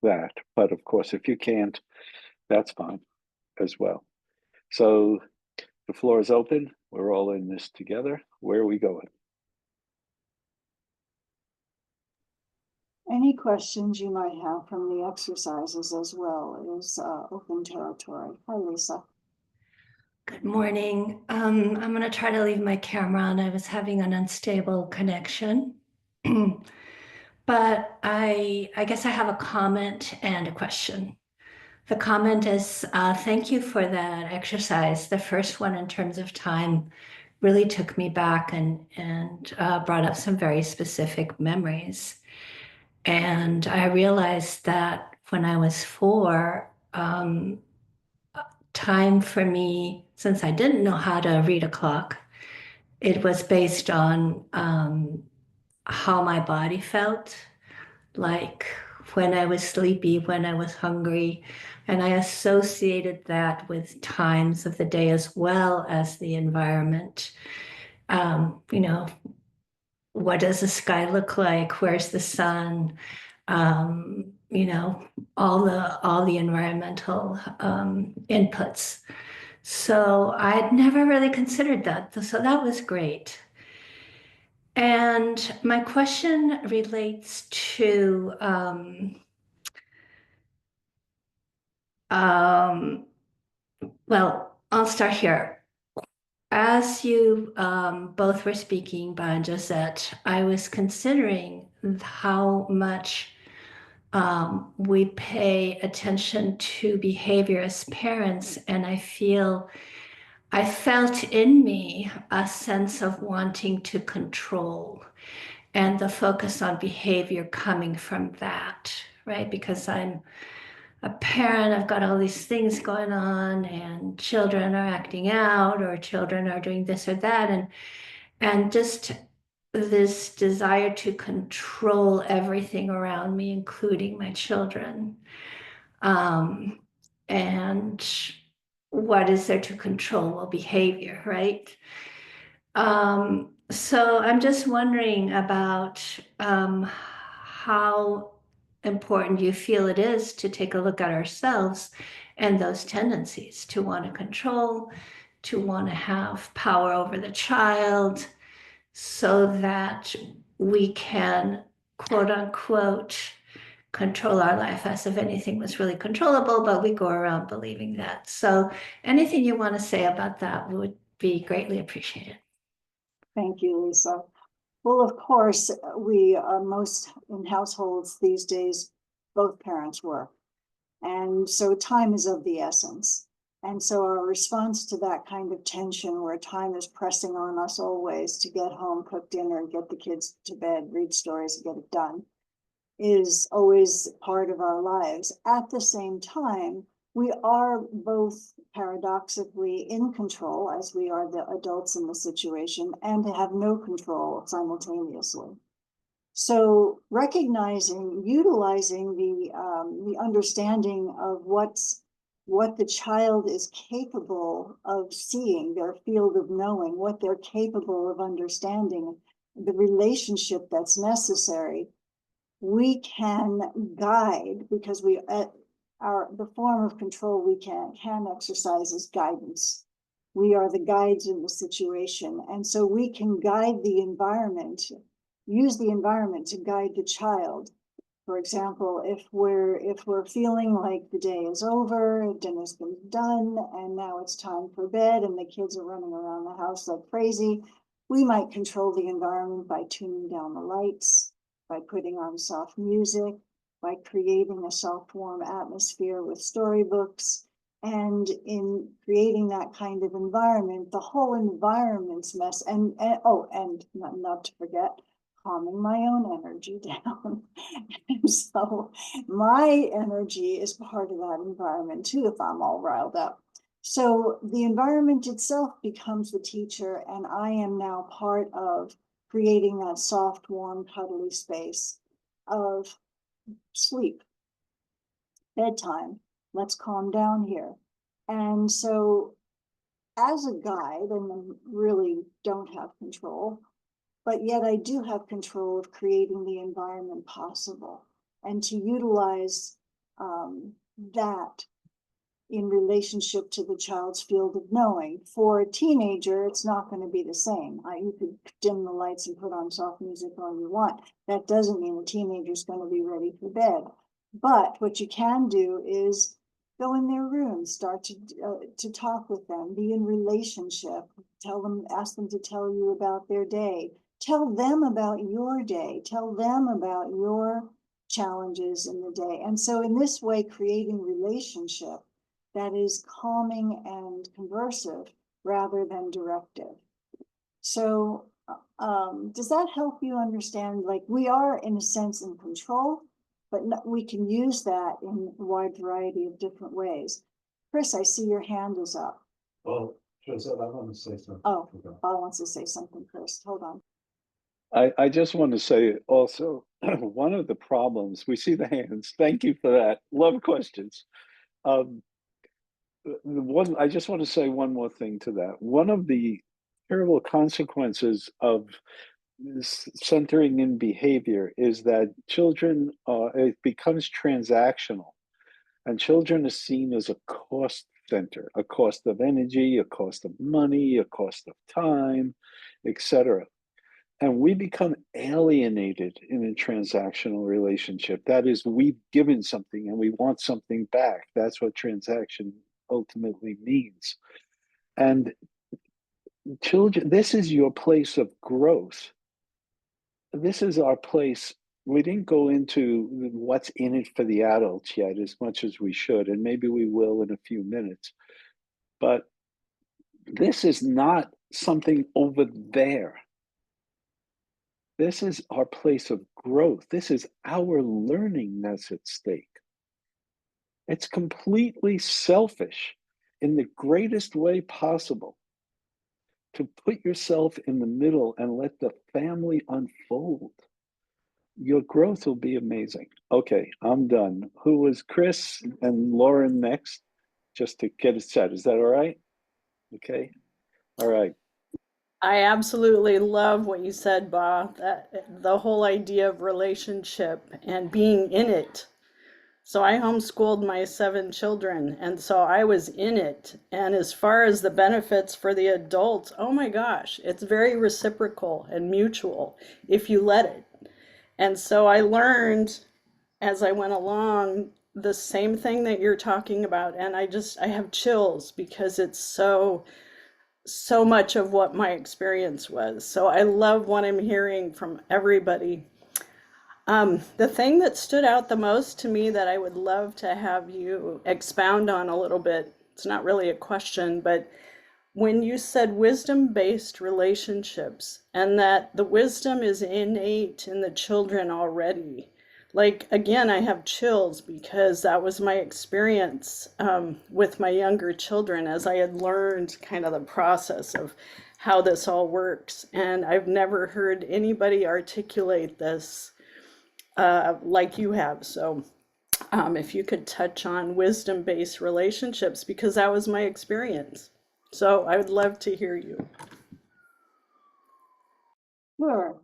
[SPEAKER 2] that. But of course, if you can't, that's fine as well. So the floor is open. We're all in this together. Where are we going?
[SPEAKER 3] Any questions you might have from the exercises as well is open territory. Hi, Lisa.
[SPEAKER 4] Good morning. I'm going to try to leave my camera on. I was having an unstable connection. But I guess I have a comment and a question. The comment is, thank you for that exercise. The first one, in terms of time, really took me back and brought up some very specific memories. And I realized that when I was 4, time for me, since I didn't know how to read a clock, it was based on how my body felt, like when I was sleepy, when I was hungry. And I associated that with times of the day as well as the environment. You know, what does the sky look like? Where's the sun? You know, all the environmental inputs. So I'd never really considered that. So that was great. And my question relates to well, I'll start here. As you both were speaking, Ba and Josette, I was considering how much we pay attention to behavior as parents, and I felt in me a sense of wanting to control and the focus on behavior coming from that, right? Because I'm a parent, I've got all these things going on, and children are acting out, or children are doing this or that, and just this desire to control everything around me, including my children. And what is there to control? Well, behavior, right? So I'm just wondering about how important you feel it is to take a look at ourselves and those tendencies to want to control, to want to have power over the child, so that we can, quote unquote, control our life as if anything was really controllable, but we go around believing that. So anything you want to say about that would be greatly appreciated.
[SPEAKER 3] Thank you, Lisa. Well, of course, we most in households these days, both parents work. And so time is of the essence. And so our response to that kind of tension where time is pressing on us always to get home, cook dinner, get the kids to bed, read stories, get it done, is always part of our lives. At the same time, we are both paradoxically in control, as we are the adults in the situation, and to have no control simultaneously. So recognizing, utilizing the understanding of what the child is capable of seeing, their field of knowing, what they're capable of understanding, the relationship that's necessary, we can guide, because the form of control we can exercise is guidance. We are the guides in the situation, and so we can guide the environment, use the environment to guide the child. For example, if we're feeling like the day is over, dinner's been done, and now it's time for bed, and the kids are running around the house like crazy, we might control the environment by tuning down the lights, by putting on soft music, by creating a soft, warm atmosphere with storybooks. And in creating that kind of environment, the whole environment's mess, and not to forget, calming my own energy down. And so my energy is part of that environment too, if I'm all riled up. So the environment itself becomes the teacher, and I am now part of creating that soft, warm, cuddly space of sleep, bedtime, let's calm down here. And so as a guide, and I really don't have control, but yet I do have control of creating the environment possible, and to utilize that in relationship to the child's field of knowing. For a teenager, it's not going to be the same. You could dim the lights and put on soft music all you want. That doesn't mean the teenager's going to be ready for bed. But what you can do is go in their room, start to talk with them, be in relationship, ask them to tell you about their day, tell them about your day, tell them about your challenges in the day. And so in this way, creating relationship that is calming and conversive rather than directive. So does that help you understand? Like, we are in a sense in control, but we can use that in a wide variety of different ways. Chris, I see your hand is up.
[SPEAKER 5] Well, Josette, I want to say something.
[SPEAKER 3] Oh, Paul wants to say something, Chris. Hold on.
[SPEAKER 2] I just want to say also, one of the problems, we see the hands, thank you for that, love questions. I just want to say one more thing to that. One of the terrible consequences of centering in behavior is that children, it becomes transactional, and children are seen as a cost center, a cost of energy, a cost of money, a cost of time, etc. And we become alienated in a transactional relationship. That is, we've given something and we want something back. That's what transaction ultimately means. And children, this is your place of growth. This is our place. We didn't go into what's in it for the adults yet as much as we should, and maybe we will in a few minutes. But this is not something over there. This is our place of growth. This is our learning that's at stake. It's completely selfish in the greatest way possible to put yourself in the middle and let the family unfold. Your growth will be amazing. Okay, I'm done. Who was Chris and Lauren next? Just to get it set. Is that all right? Okay. All right.
[SPEAKER 6] I absolutely love what you said, Bob, that the whole idea of relationship and being in it. So I homeschooled my 7 children, and so I was in it. And as far as the benefits for the adults, oh my gosh, it's very reciprocal and mutual if you let it. And so I learned as I went along the same thing that you're talking about. And I have chills because it's so much of what my experience was. So I love what I'm hearing from everybody. The thing that stood out the most to me that I would love to have you expound on a little bit, it's not really a question, but when you said wisdom-based relationships and that the wisdom is innate in the children already, like, again, I have chills because that was my experience with my younger children as I had learned kind of the process of how this all works. And I've never heard anybody articulate this like you have. So if you could touch on wisdom-based relationships, because that was my experience. So I would love to hear you.
[SPEAKER 3] Sure.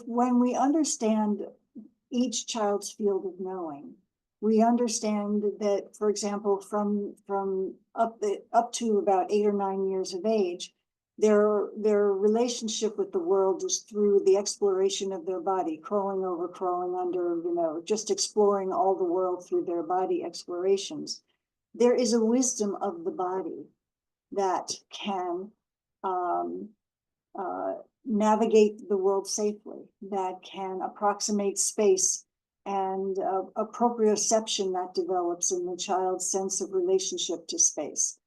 [SPEAKER 3] When we understand each child's field of knowing, we understand that, for example, from up to about 8 or 9 years of age, their relationship with the world is through the exploration of their body, crawling over, crawling under, just exploring all the world through their body explorations. There is a wisdom of the body that can navigate the world safely, that can approximate space, and a proprioception that develops in the child's sense of relationship to space.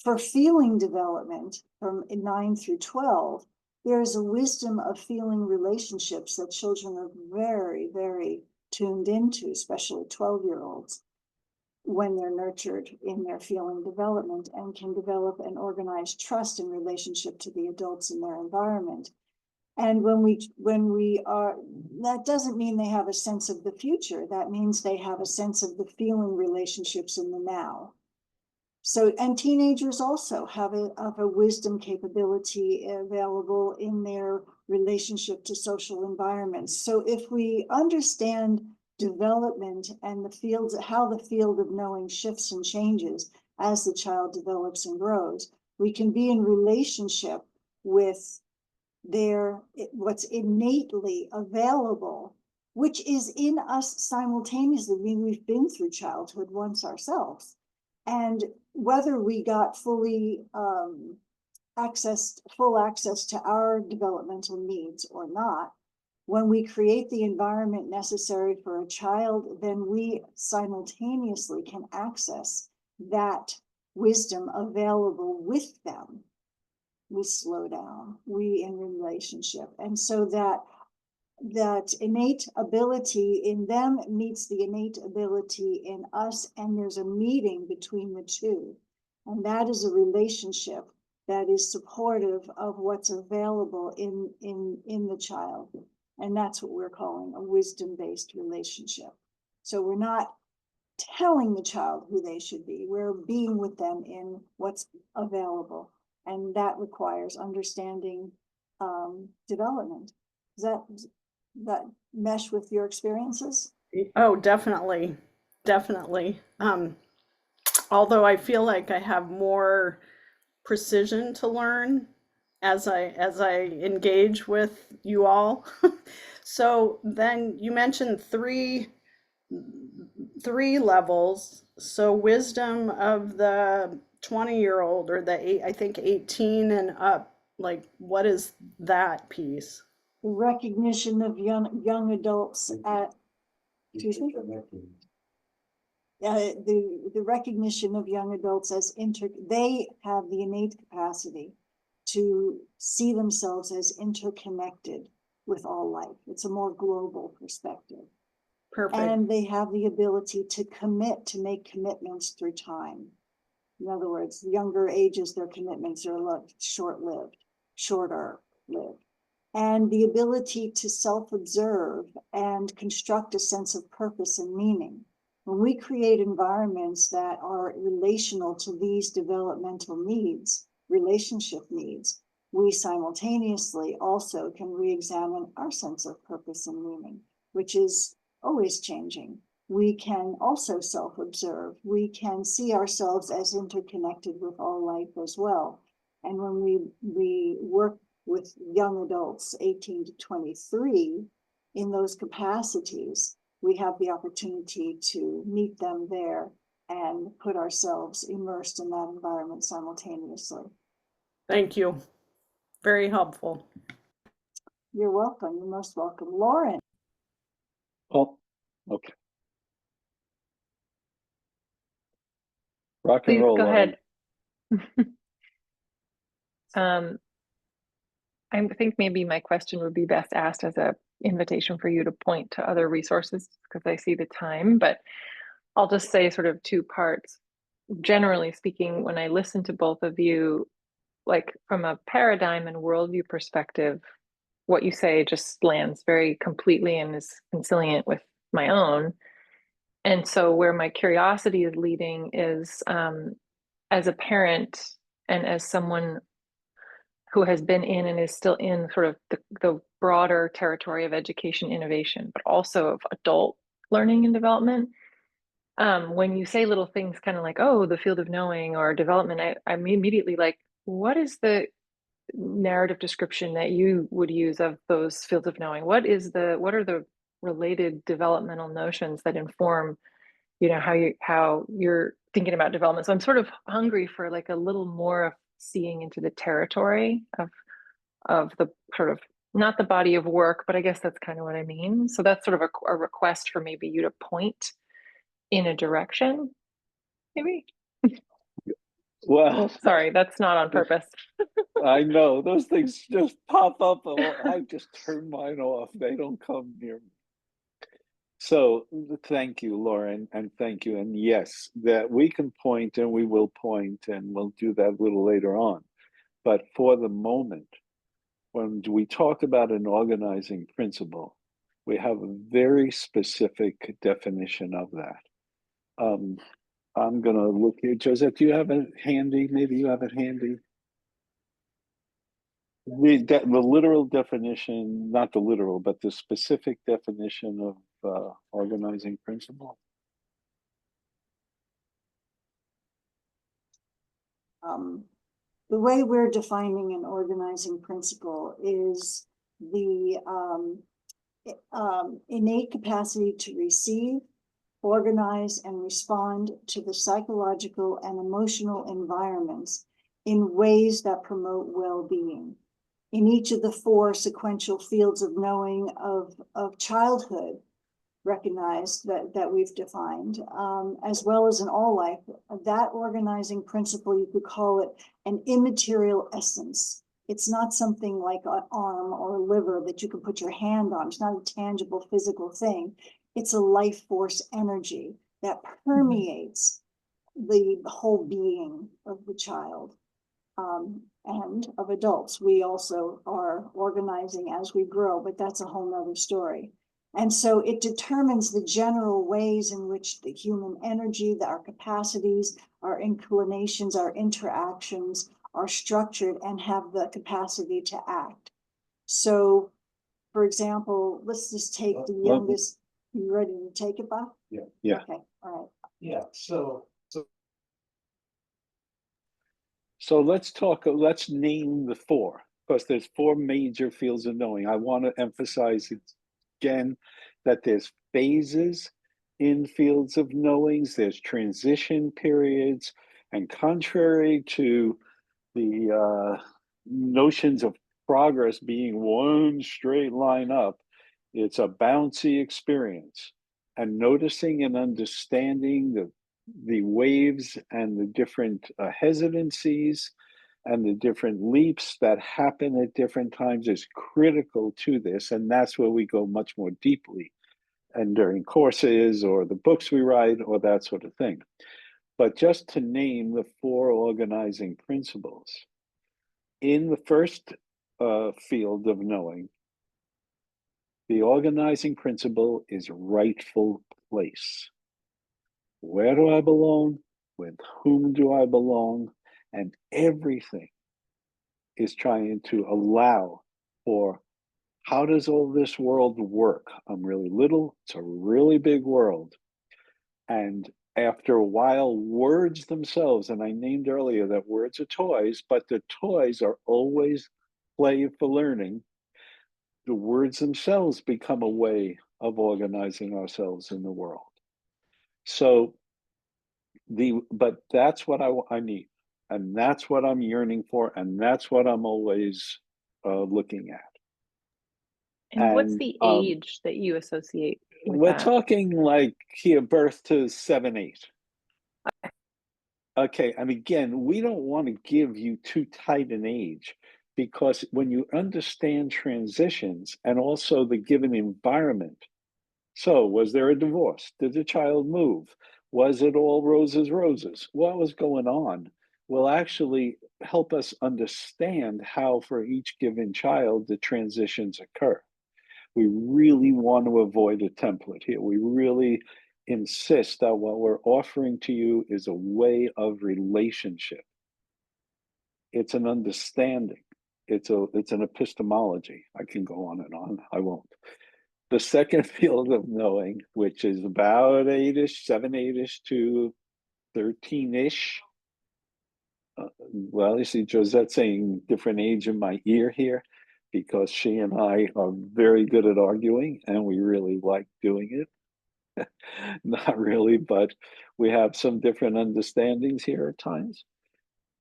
[SPEAKER 3] For feeling development from 9 through 12, there is a wisdom of feeling relationships that children are very, very tuned into, especially 12-year-olds, when they're nurtured in their feeling development, and can develop an organized trust in relationship to the adults in their environment. And when we are, that doesn't mean they have a sense of the future. That means they have a sense of the feeling relationships in the now. So, and teenagers also have a wisdom capability available in their relationship to social environments. So if we understand development and how the field of knowing shifts and changes as the child develops and grows, we can be in relationship with what's innately available, which is in us simultaneously. I mean, we've been through childhood once ourselves, and whether we got full access to our developmental needs or not, when we create the environment necessary for a child, then we simultaneously can access that wisdom available with them. We slow down, we in relationship. And so that innate ability in them meets the innate ability in us, and there's a meeting between the two. And that is a relationship that is supportive of what's available in the child. And that's what we're calling a wisdom-based relationship. So we're not telling the child who they should be, we're being with them in what's available. And that requires understanding development. Does that mesh with your experiences?
[SPEAKER 6] Oh, definitely. Definitely. Although I feel like I have more precision to learn as I engage with you all. So then you mentioned three levels. So wisdom of the 20-year-old or I think 18 and up, like what is that piece?
[SPEAKER 3] The recognition of young adults at, excuse me? The recognition of young adults as they have the innate capacity to see themselves as interconnected with all life. It's a more global perspective.
[SPEAKER 6] Perfect.
[SPEAKER 3] And they have the ability to make commitments through time. In other words, younger ages, their commitments are shorter lived. And the ability to self-observe and construct a sense of purpose and meaning. When we create environments that are relational to these developmental needs, relationship needs, we simultaneously also can re-examine our sense of purpose and meaning, which is always changing. We can also self-observe. We can see ourselves as interconnected with all life as well. And when we work with young adults, 18 to 23, in those capacities, we have the opportunity to meet them there and put ourselves immersed in that environment simultaneously.
[SPEAKER 6] Thank you. Very helpful.
[SPEAKER 3] You're welcome. You're most welcome. Lauren.
[SPEAKER 2] Oh, okay. Rock and
[SPEAKER 7] Please
[SPEAKER 2] roll,
[SPEAKER 7] go
[SPEAKER 2] Lauren.
[SPEAKER 7] ahead. I think maybe my question would be best asked as an invitation for you to point to other resources because I see the time, but I'll just say sort of two parts. Generally speaking, when I listen to both of you, like from a paradigm and worldview perspective, what you say just lands very completely and is conciliant with my own. And so where my curiosity is leading is as a parent and as someone who has been in and is still in sort of the broader territory of education innovation, but also of adult learning and development. When you say little things kind of like, oh, the field of knowing or development, I'm immediately like, what is the narrative description that you would use of those fields of knowing? What are the related developmental notions that inform, how you're thinking about development? So I'm sort of hungry for like a little more of seeing into the territory of the sort of, not the body of work, but I guess that's kind of what I mean. So that's sort of a request for maybe you to point in a direction, maybe.
[SPEAKER 2] Well,
[SPEAKER 7] sorry, that's not on purpose.
[SPEAKER 2] I know those things just pop up. I just turn mine off. They don't come near me. So thank you, Lauren, and thank you. And yes, that we can point and we will point, and we'll do that a little later on. But for the moment, when we talk about an organizing principle, we have a very specific definition of that. I'm going to look here. Josette, do you have it handy? Maybe you have it handy. The literal definition, not the literal, but the specific definition of organizing principle.
[SPEAKER 3] The way we're defining an organizing principle is the innate capacity to receive, organize, and respond to the psychological and emotional environments in ways that promote well-being. In each of the four sequential fields of knowing of childhood, recognized that we've defined, as well as in all life, that organizing principle, you could call it an immaterial essence. It's not something like an arm or a liver that you can put your hand on. It's not a tangible physical thing. It's a life force energy that permeates the whole being of the child and of adults. We also are organizing as we grow, but that's a whole nother story. And so it determines the general ways in which the human energy, our capacities, our inclinations, our interactions are structured and have the capacity to act. So, for example, let's just take the
[SPEAKER 2] well-
[SPEAKER 3] youngest. You ready to take it, Bob?
[SPEAKER 5] Yeah.
[SPEAKER 2] Yeah.
[SPEAKER 3] Okay, all
[SPEAKER 5] Yeah, so
[SPEAKER 2] So let's name the four, because there's four major fields of knowing. I want to emphasize again that there's phases in fields of knowings, there's transition periods, and contrary to the notions of progress being one straight line up, it's a bouncy experience. And noticing and understanding the waves and the different hesitancies and the different leaps that happen at different times is critical to this. And that's where we go much more deeply, and during courses or the books we write or that sort of thing. But just to name the four organizing principles, in the first field of knowing, the organizing principle is rightful place. Where do I belong? With whom do I belong? And everything is trying to allow for how does all this world work? I'm really little, it's a really big world. And after a while, words themselves, and I named earlier that words are toys, but the toys are always play for learning. The words themselves become a way of organizing ourselves in the world. So but that's what I need, and that's what I'm yearning for, and that's what I'm always looking at.
[SPEAKER 7] And what's
[SPEAKER 2] And
[SPEAKER 7] the age that you associate with
[SPEAKER 2] we're
[SPEAKER 7] that?
[SPEAKER 2] talking like here, birth to 7, 8. Okay, and again, we don't want to give you too tight an age, because when you understand transitions and also the given environment, so was there a divorce? Did the child move? Was it all roses, roses? What was going on will actually help us understand how for each given child the transitions occur. We really want to avoid a template here. We really insist that what we're offering to you is a way of relationship. It's an understanding. It's an epistemology. I can go on and on. I won't. The second field of knowing, which is about 8-ish, 7, 8-ish to 13-ish. Well, you see Josette saying different age in my ear here, because she and I are very good at arguing and we really like doing it. Not really, but we have some different understandings here at times.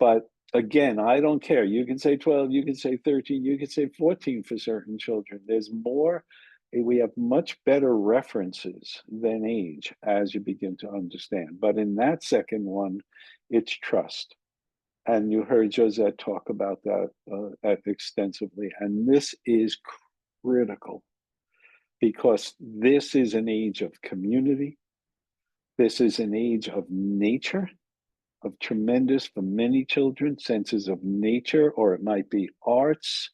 [SPEAKER 2] But again, I don't care. You can say 12, you can say 13, you can say 14 for certain children. There's more. We have much better references than age as you begin to understand. But in that second one, it's trust. And you heard Josette talk about that extensively. And this is critical, because this is an age of community. This is an age of nature, of tremendous, for many children, senses of nature, or it might be arts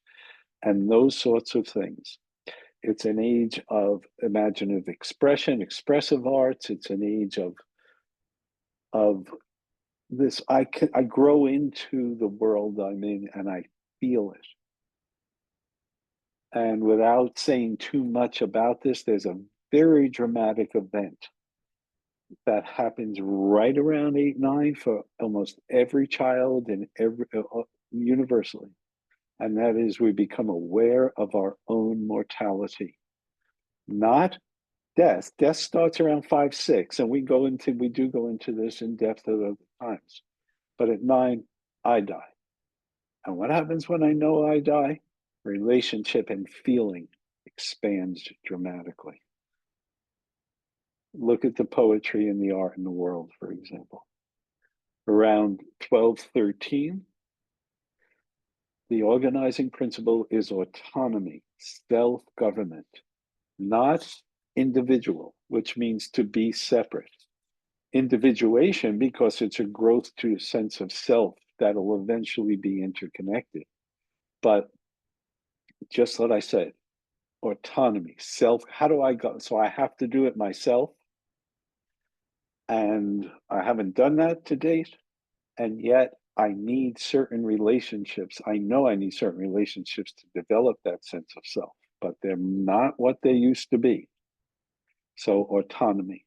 [SPEAKER 2] and those sorts of things. It's an age of imaginative expression, expressive arts. It's an age of this. I grow into the world I'm in and I feel it. And without saying too much about this, there's a very dramatic event that happens right around 8, 9 for almost every child and every universally. And that is, we become aware of our own mortality, not death. Death starts around 5, 6, and we do go into this in depth at other times. But at 9, I die. And what happens when I know I die? Relationship and feeling expands dramatically. Look at the poetry and the art in the world, for example. Around 12, 13, the organizing principle is autonomy, self-government, not individual, which means to be separate. Individuation, because it's a growth to a sense of self that'll eventually be interconnected. But just what I said, autonomy, self, how do I go? So I have to do it myself. And I haven't done that to date. And yet I need certain relationships. I know I need certain relationships to develop that sense of self, but they're not what they used to be. So autonomy.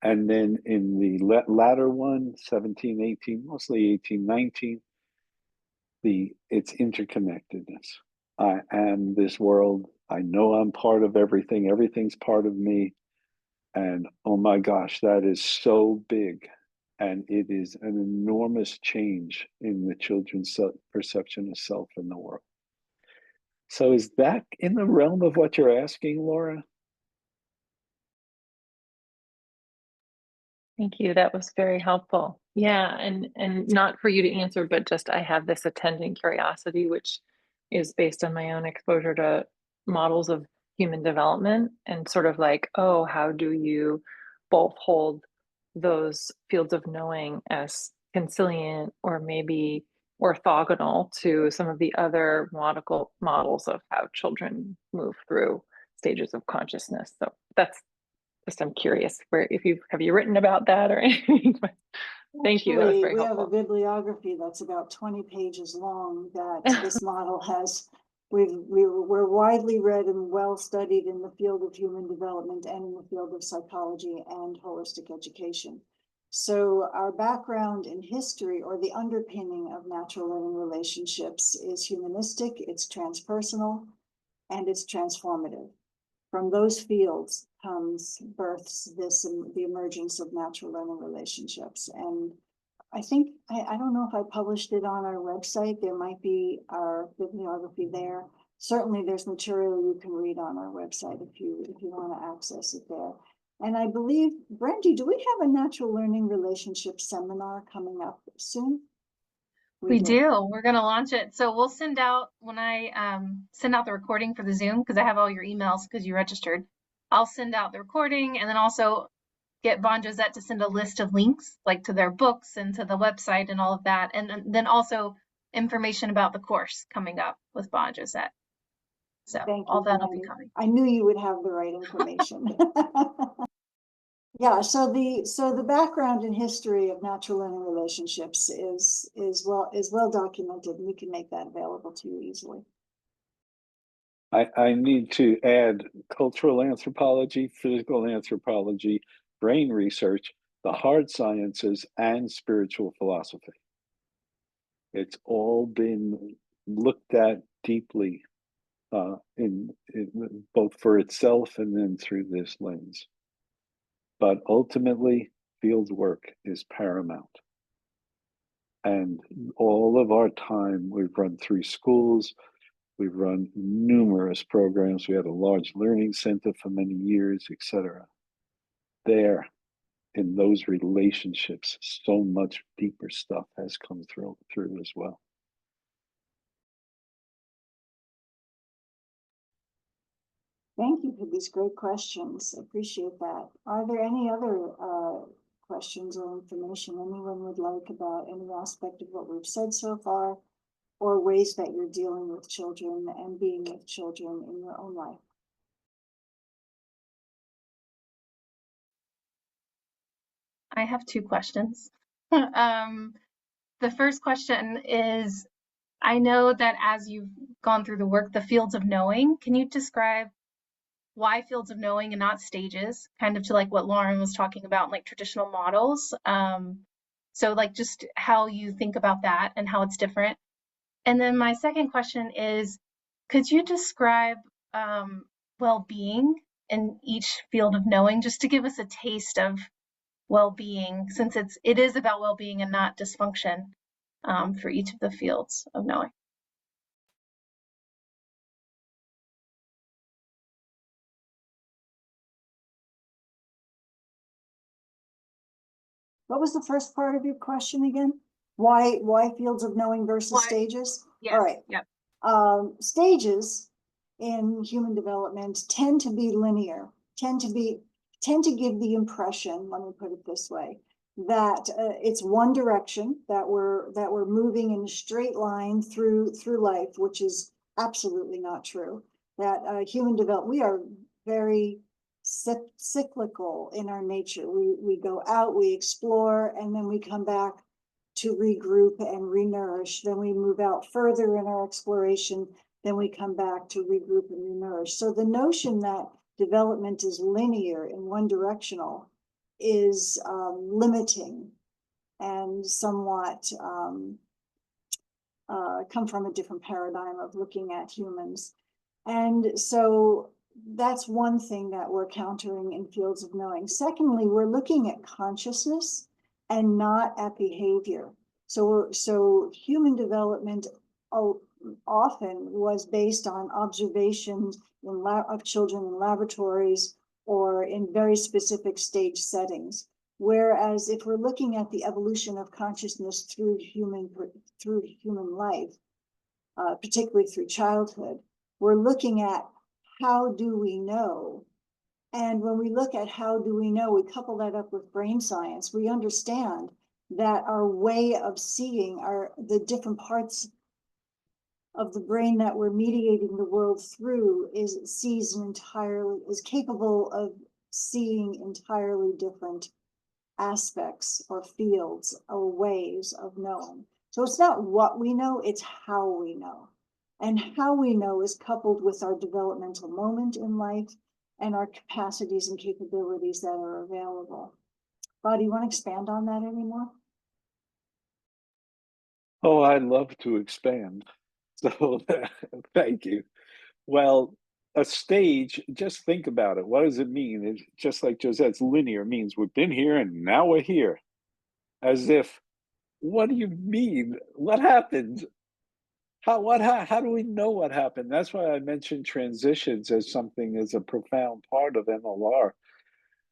[SPEAKER 2] And then in the latter one, 17, 18, mostly 18, 19, it's interconnectedness. I am this world. I know I'm part of everything. Everything's part of me. And oh my gosh, that is so big. And it is an enormous change in the children's perception of self in the world. So is that in the realm of what you're asking, Laura?
[SPEAKER 7] Thank you. That was very helpful. Yeah, and not for you to answer, but just I have this attendant curiosity, which is based on my own exposure to models of human development and sort of like, oh, how do you both hold those fields of knowing as conciliant or maybe orthogonal to some of the other models of how children move through stages of consciousness. So that's just, I'm curious where, if you have you written about that or anything. Thank you, that was
[SPEAKER 3] Actually,
[SPEAKER 7] very
[SPEAKER 3] we have a
[SPEAKER 7] helpful.
[SPEAKER 3] bibliography that's about 20 pages long that this model has. We're widely read and well studied in the field of human development and in the field of psychology and holistic education. So our background in history, or the underpinning of natural learning relationships, is humanistic, it's transpersonal, and it's transformative. From those fields births the emergence of natural learning relationships. And I think, I don't know if I published it on our website. There might be our bibliography there. Certainly there's material you can read on our website if you want to access it there. And I believe, Brandy, do we have a natural learning relationship seminar coming up soon?
[SPEAKER 1] We do. We're going to launch it. So we'll send out, when I send out the recording for the Zoom, because I have all your emails because you registered, I'll send out the recording and then also get Bon Josette to send a list of links, like to their books and to the website and all of that. And then also information about the course coming up with Bon Josette. So
[SPEAKER 3] Thank
[SPEAKER 1] all
[SPEAKER 3] you,
[SPEAKER 1] that'll be
[SPEAKER 3] Brandy.
[SPEAKER 1] coming.
[SPEAKER 3] I knew you would have the right information. Yeah, so the background and history of natural learning relationships is well documented, and we can make that available to you easily.
[SPEAKER 2] I need to add cultural anthropology, physical anthropology, brain research, the hard sciences, and spiritual philosophy. It's all been looked at deeply in both for itself and then through this lens. But ultimately, field work is paramount. And all of our time, we've run 3 schools, we've run numerous programs, we had a large learning center for many years, etc. There, in those relationships, so much deeper stuff has come through as well.
[SPEAKER 3] Thank you for these great questions. Appreciate that. Are there any other questions or information anyone would like about any aspect of what we've said so far, or ways that you're dealing with children and being with children in your own life?
[SPEAKER 1] I have 2 questions. The first question is, I know that as you've gone through the work, the fields of knowing, can you describe why fields of knowing and not stages, kind of to like what Lauren was talking about, like traditional models? So like just how you think about that and how it's different. And then my second question is, could you describe well-being in each field of knowing, just to give us a taste of well-being, since it is about well-being and not dysfunction for each of the fields of knowing.
[SPEAKER 3] What was the first part of your question again? Why fields of knowing versus stages?
[SPEAKER 1] Yes.
[SPEAKER 3] All right.
[SPEAKER 1] Yep.
[SPEAKER 3] Stages in human development tend to be linear, tend to give the impression, let me put it this way, that it's one direction, that we're moving in a straight line through life, which is absolutely not true. That human development, we are very cyclical in our nature. We go out, we explore, and then we come back to regroup and renourish. Then we move out further in our exploration. Then we come back to regroup and renourish. So the notion that development is linear and one directional is limiting and somewhat come from a different paradigm of looking at humans. And so that's one thing that we're countering in fields of knowing. Secondly, we're looking at consciousness and not at behavior. So human development often was based on observations of children in laboratories or in very specific stage settings. Whereas if we're looking at the evolution of consciousness through human life, particularly through childhood, we're looking at how do we know? And when we look at how do we know, we couple that up with brain science, we understand that our way of seeing the different parts of the brain that we're mediating the world through is capable of seeing entirely different aspects or fields or ways of knowing. So it's not what we know, it's how we know. And how we know is coupled with our developmental moment in life and our capacities and capabilities that are available. Bob, do you want to expand on that anymore?
[SPEAKER 2] Oh, I'd love to expand. So thank you. Well, a stage, just think about it. What does it mean? It's just like Josette's linear means we've been here and now we're here. As if, what do you mean? What happened? How do we know what happened? That's why I mentioned transitions as something as a profound part of NLR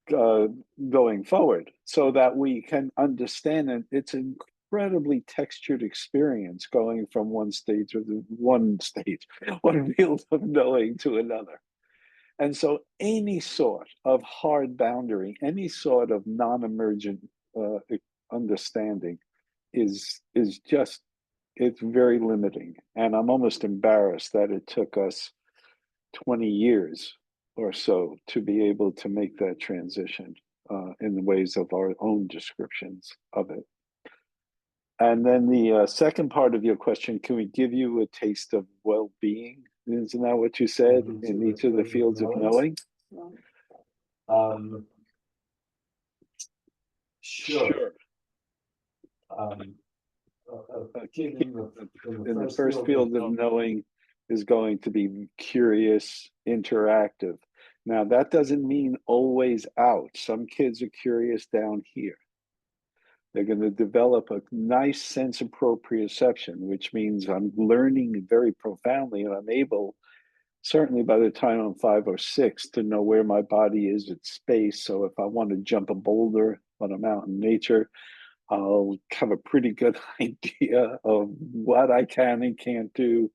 [SPEAKER 2] going forward, so that we can understand it. It's an incredibly textured experience going from one field of knowing to another. And so any sort of hard boundary, any sort of non-emergent understanding is just, it's very limiting. And I'm almost embarrassed that it took us 20 years or so to be able to make that transition in the ways of our own descriptions of it. And then the second part of your question, can we give you a taste of well-being? Isn't that what you said? In each of the fields of knowing?
[SPEAKER 5] Sure.
[SPEAKER 2] In the first field of knowing is going to be curious, interactive. Now, that doesn't mean always out. Some kids are curious down here. They're going to develop a nice sense of proprioception, which means I'm learning very profoundly, and I'm able, certainly by the time I'm 5 or 6, to know where my body is in space. So if I want to jump a boulder when I'm out in nature, I'll have a pretty good idea of what I can and can't do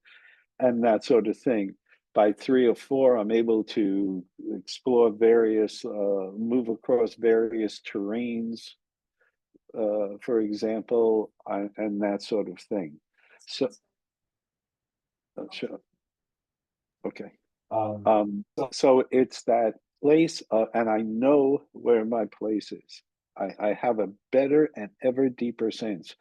[SPEAKER 2] and that sort of thing. By 3 or 4, I'm able to explore move across various terrains, for example, and that sort of thing. So, sure. Okay. So it's that place, and I know where my place is. I have a better and ever deeper sense.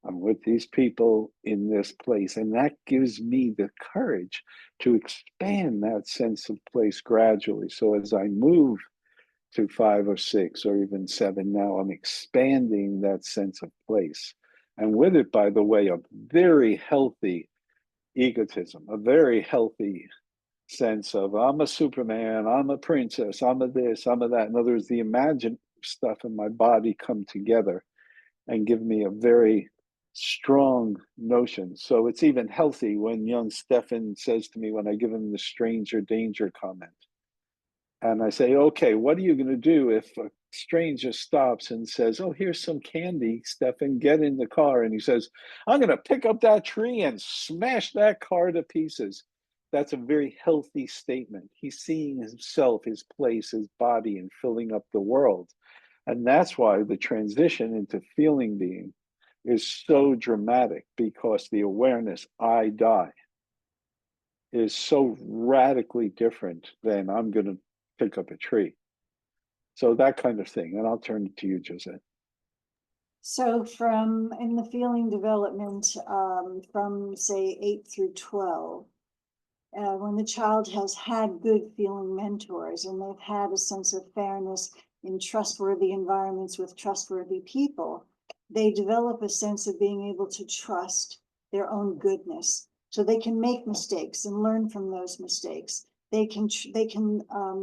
[SPEAKER 2] I'm with these people in this place, and that gives me the courage to expand that sense of place gradually. So as I move to 5 or 6 or even 7 now, I'm expanding that sense of place. And with it, by the way, a very healthy egotism, a very healthy sense of I'm a Superman, I'm a princess, I'm a this, I'm a that. In other words, the imagined stuff in my body come together and give me a very strong notion. So it's even healthy when young Stefan says to me when I give him the stranger danger comment. And I say, okay, what are you going to do if a stranger stops and says, oh, here's some candy, Stefan, get in the car. And he says, I'm going to pick up that tree and smash that car to pieces. That's a very healthy statement. He's seeing himself, his place, his body, and filling up the world. And that's why the transition into feeling being is so dramatic, because the awareness, I die, is so radically different than I'm going to pick up a tree. So that kind of thing. And I'll turn it to you, Josette.
[SPEAKER 3] So from in the feeling development, from say 8 through 12, when the child has had good feeling mentors and they've had a sense of fairness in trustworthy environments with trustworthy people, they develop a sense of being able to trust their own goodness. So they can make mistakes and learn from those mistakes. They can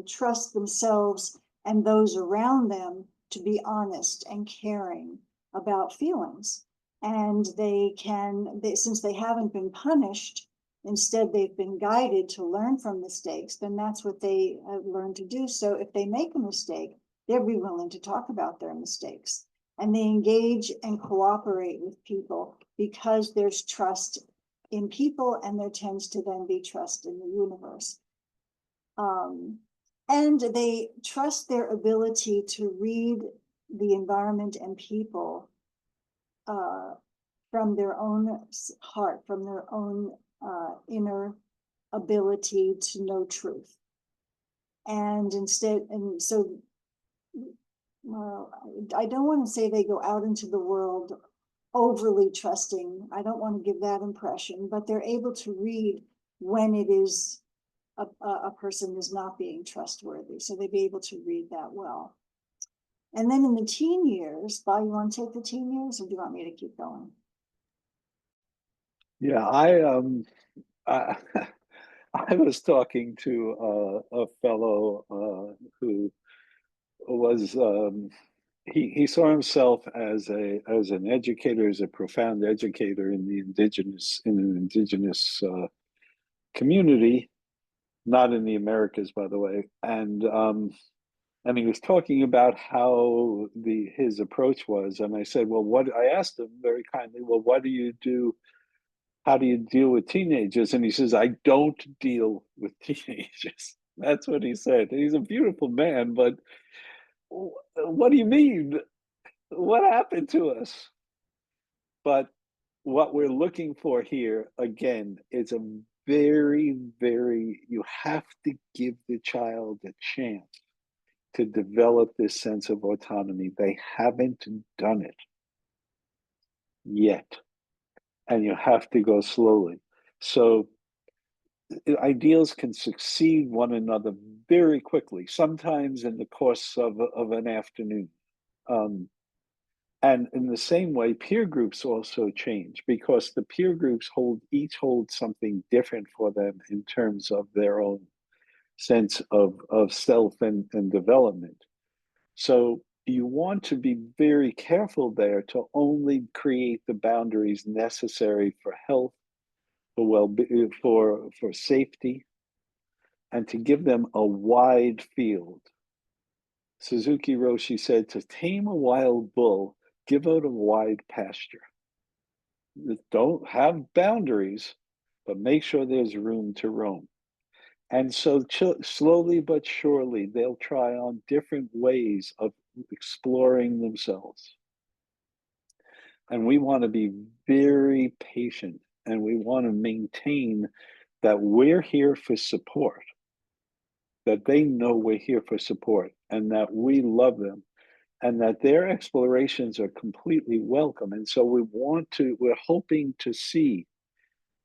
[SPEAKER 3] trust themselves and those around them to be honest and caring about feelings. And since they haven't been punished, instead they've been guided to learn from mistakes, then that's what they have learned to do. So if they make a mistake, they'll be willing to talk about their mistakes. And they engage and cooperate with people because there's trust in people, and there tends to then be trust in the universe. And they trust their ability to read the environment and people from their own heart, from their own inner ability to know truth. And so I don't want to say they go out into the world overly trusting. I don't want to give that impression, but they're able to read when it is a person is not being trustworthy. So they'd be able to read that well. And then in the teen years, Bob, you want to take the teen years, or do you want me to keep going?
[SPEAKER 2] Yeah, I, I was talking to a fellow who was he saw himself as an educator, as a profound educator in an indigenous community, not in the Americas, by the way, and he was talking about how his approach was, and I said, well, what I asked him very kindly, well, what do you do? How do you deal with teenagers? And he says, I don't deal with teenagers. That's what he said. He's a beautiful man, but what do you mean? What happened to us? But what we're looking for here, again, is a you have to give the child a chance to develop this sense of autonomy. They haven't done it yet. And you have to go slowly. So ideals can succeed one another very quickly, sometimes in the course of an afternoon. And in the same way, peer groups also change because the peer groups each hold something different for them in terms of their own sense of self and development. So you want to be very careful there to only create the boundaries necessary for health, for well-being, for safety, and to give them a wide field. Suzuki Roshi said, to tame a wild bull, give out a wide pasture. Don't have boundaries, but make sure there's room to roam. And so slowly but surely, they'll try on different ways of exploring themselves. And we want to be very patient, and we want to maintain that we're here for support, that they know we're here for support, and that we love them, and that their explorations are completely welcome. And so we're hoping to see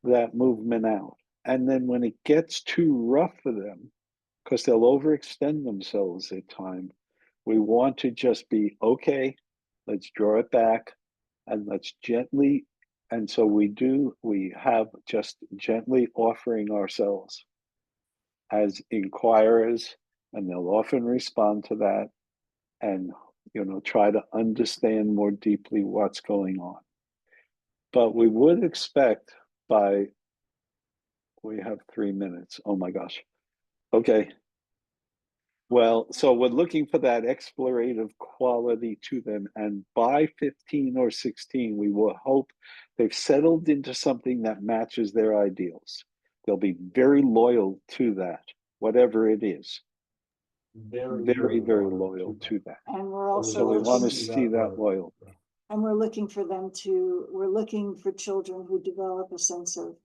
[SPEAKER 2] that movement out. And then when it gets too rough for them, because they'll overextend themselves at times, we want to just be, okay, let's draw it back and let's gently, and so we have just gently offering ourselves as inquirers, and they'll often respond to that and try to understand more deeply what's going on. But we would expect we have 3 minutes. Oh my gosh. Okay. Well, so we're looking for that explorative quality to them. And by 15 or 16, we will hope they've settled into something that matches their ideals. They'll be very loyal to that, whatever it is. Very, very loyal to that.
[SPEAKER 3] And we're also
[SPEAKER 2] So we want to
[SPEAKER 3] looking,
[SPEAKER 2] see that loyalty.
[SPEAKER 3] and we're looking for children who develop a sense of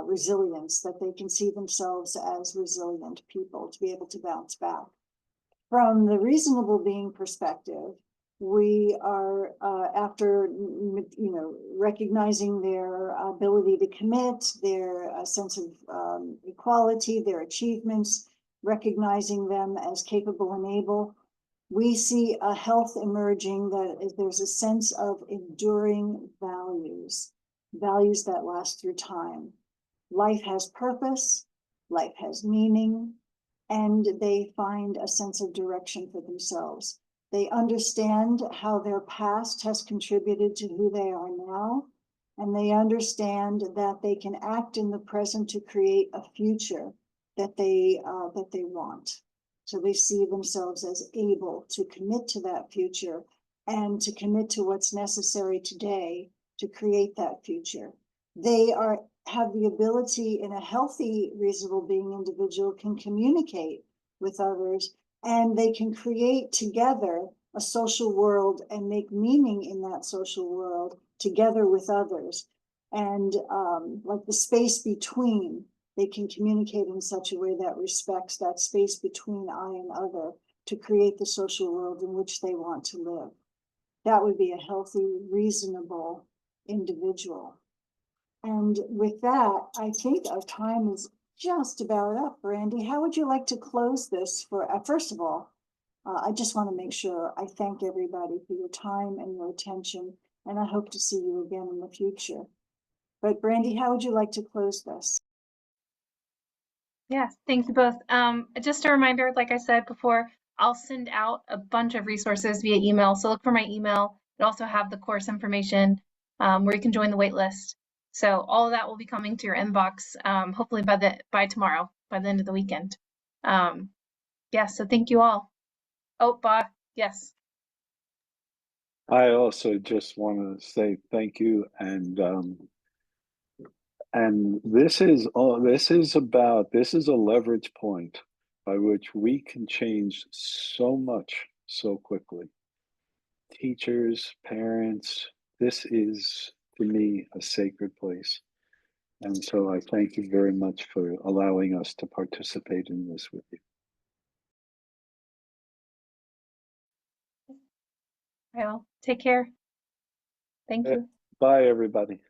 [SPEAKER 3] resilience, that they can see themselves as resilient people to be able to bounce back. From the reasonable being perspective, We are, after, recognizing their ability to commit, their sense of equality, their achievements, recognizing them as capable and able, we see a health emerging that there's a sense of enduring values, values that last through time. Life has purpose, life has meaning, and they find a sense of direction for themselves. They understand how their past has contributed to who they are now, and they understand that they can act in the present to create a future that they want. So they see themselves as able to commit to that future and to commit to what's necessary today to create that future. They have the ability, in a healthy, reasonable being individual, can communicate with others, and they can create together a social world and make meaning in that social world together with others. And like the space between, they can communicate in such a way that respects that space between I and other to create the social world in which they want to live. That would be a healthy, reasonable individual. And with that, I think our time is just about up. Randy, how would you like to close this? For first of all, I just want to make sure I thank everybody for your time and your attention, and I hope to see you again in the future. But Brandy, how would you like to close this?
[SPEAKER 1] Yes, thank you both. Just a reminder, like I said before, I'll send out a bunch of resources via email. So look for my email. It'll also have the course information where you can join the wait list. So all of that will be coming to your inbox, hopefully by tomorrow, by the end of the weekend. Yeah, so thank you all. Oh, Bob, yes.
[SPEAKER 2] I also just want to say thank you, and this is a leverage point by which we can change so much so quickly. Teachers, parents, this is to me a sacred place. And so I thank you very much for allowing us to participate in this with you.
[SPEAKER 1] Well, take care. Thank you.
[SPEAKER 2] Bye, everybody.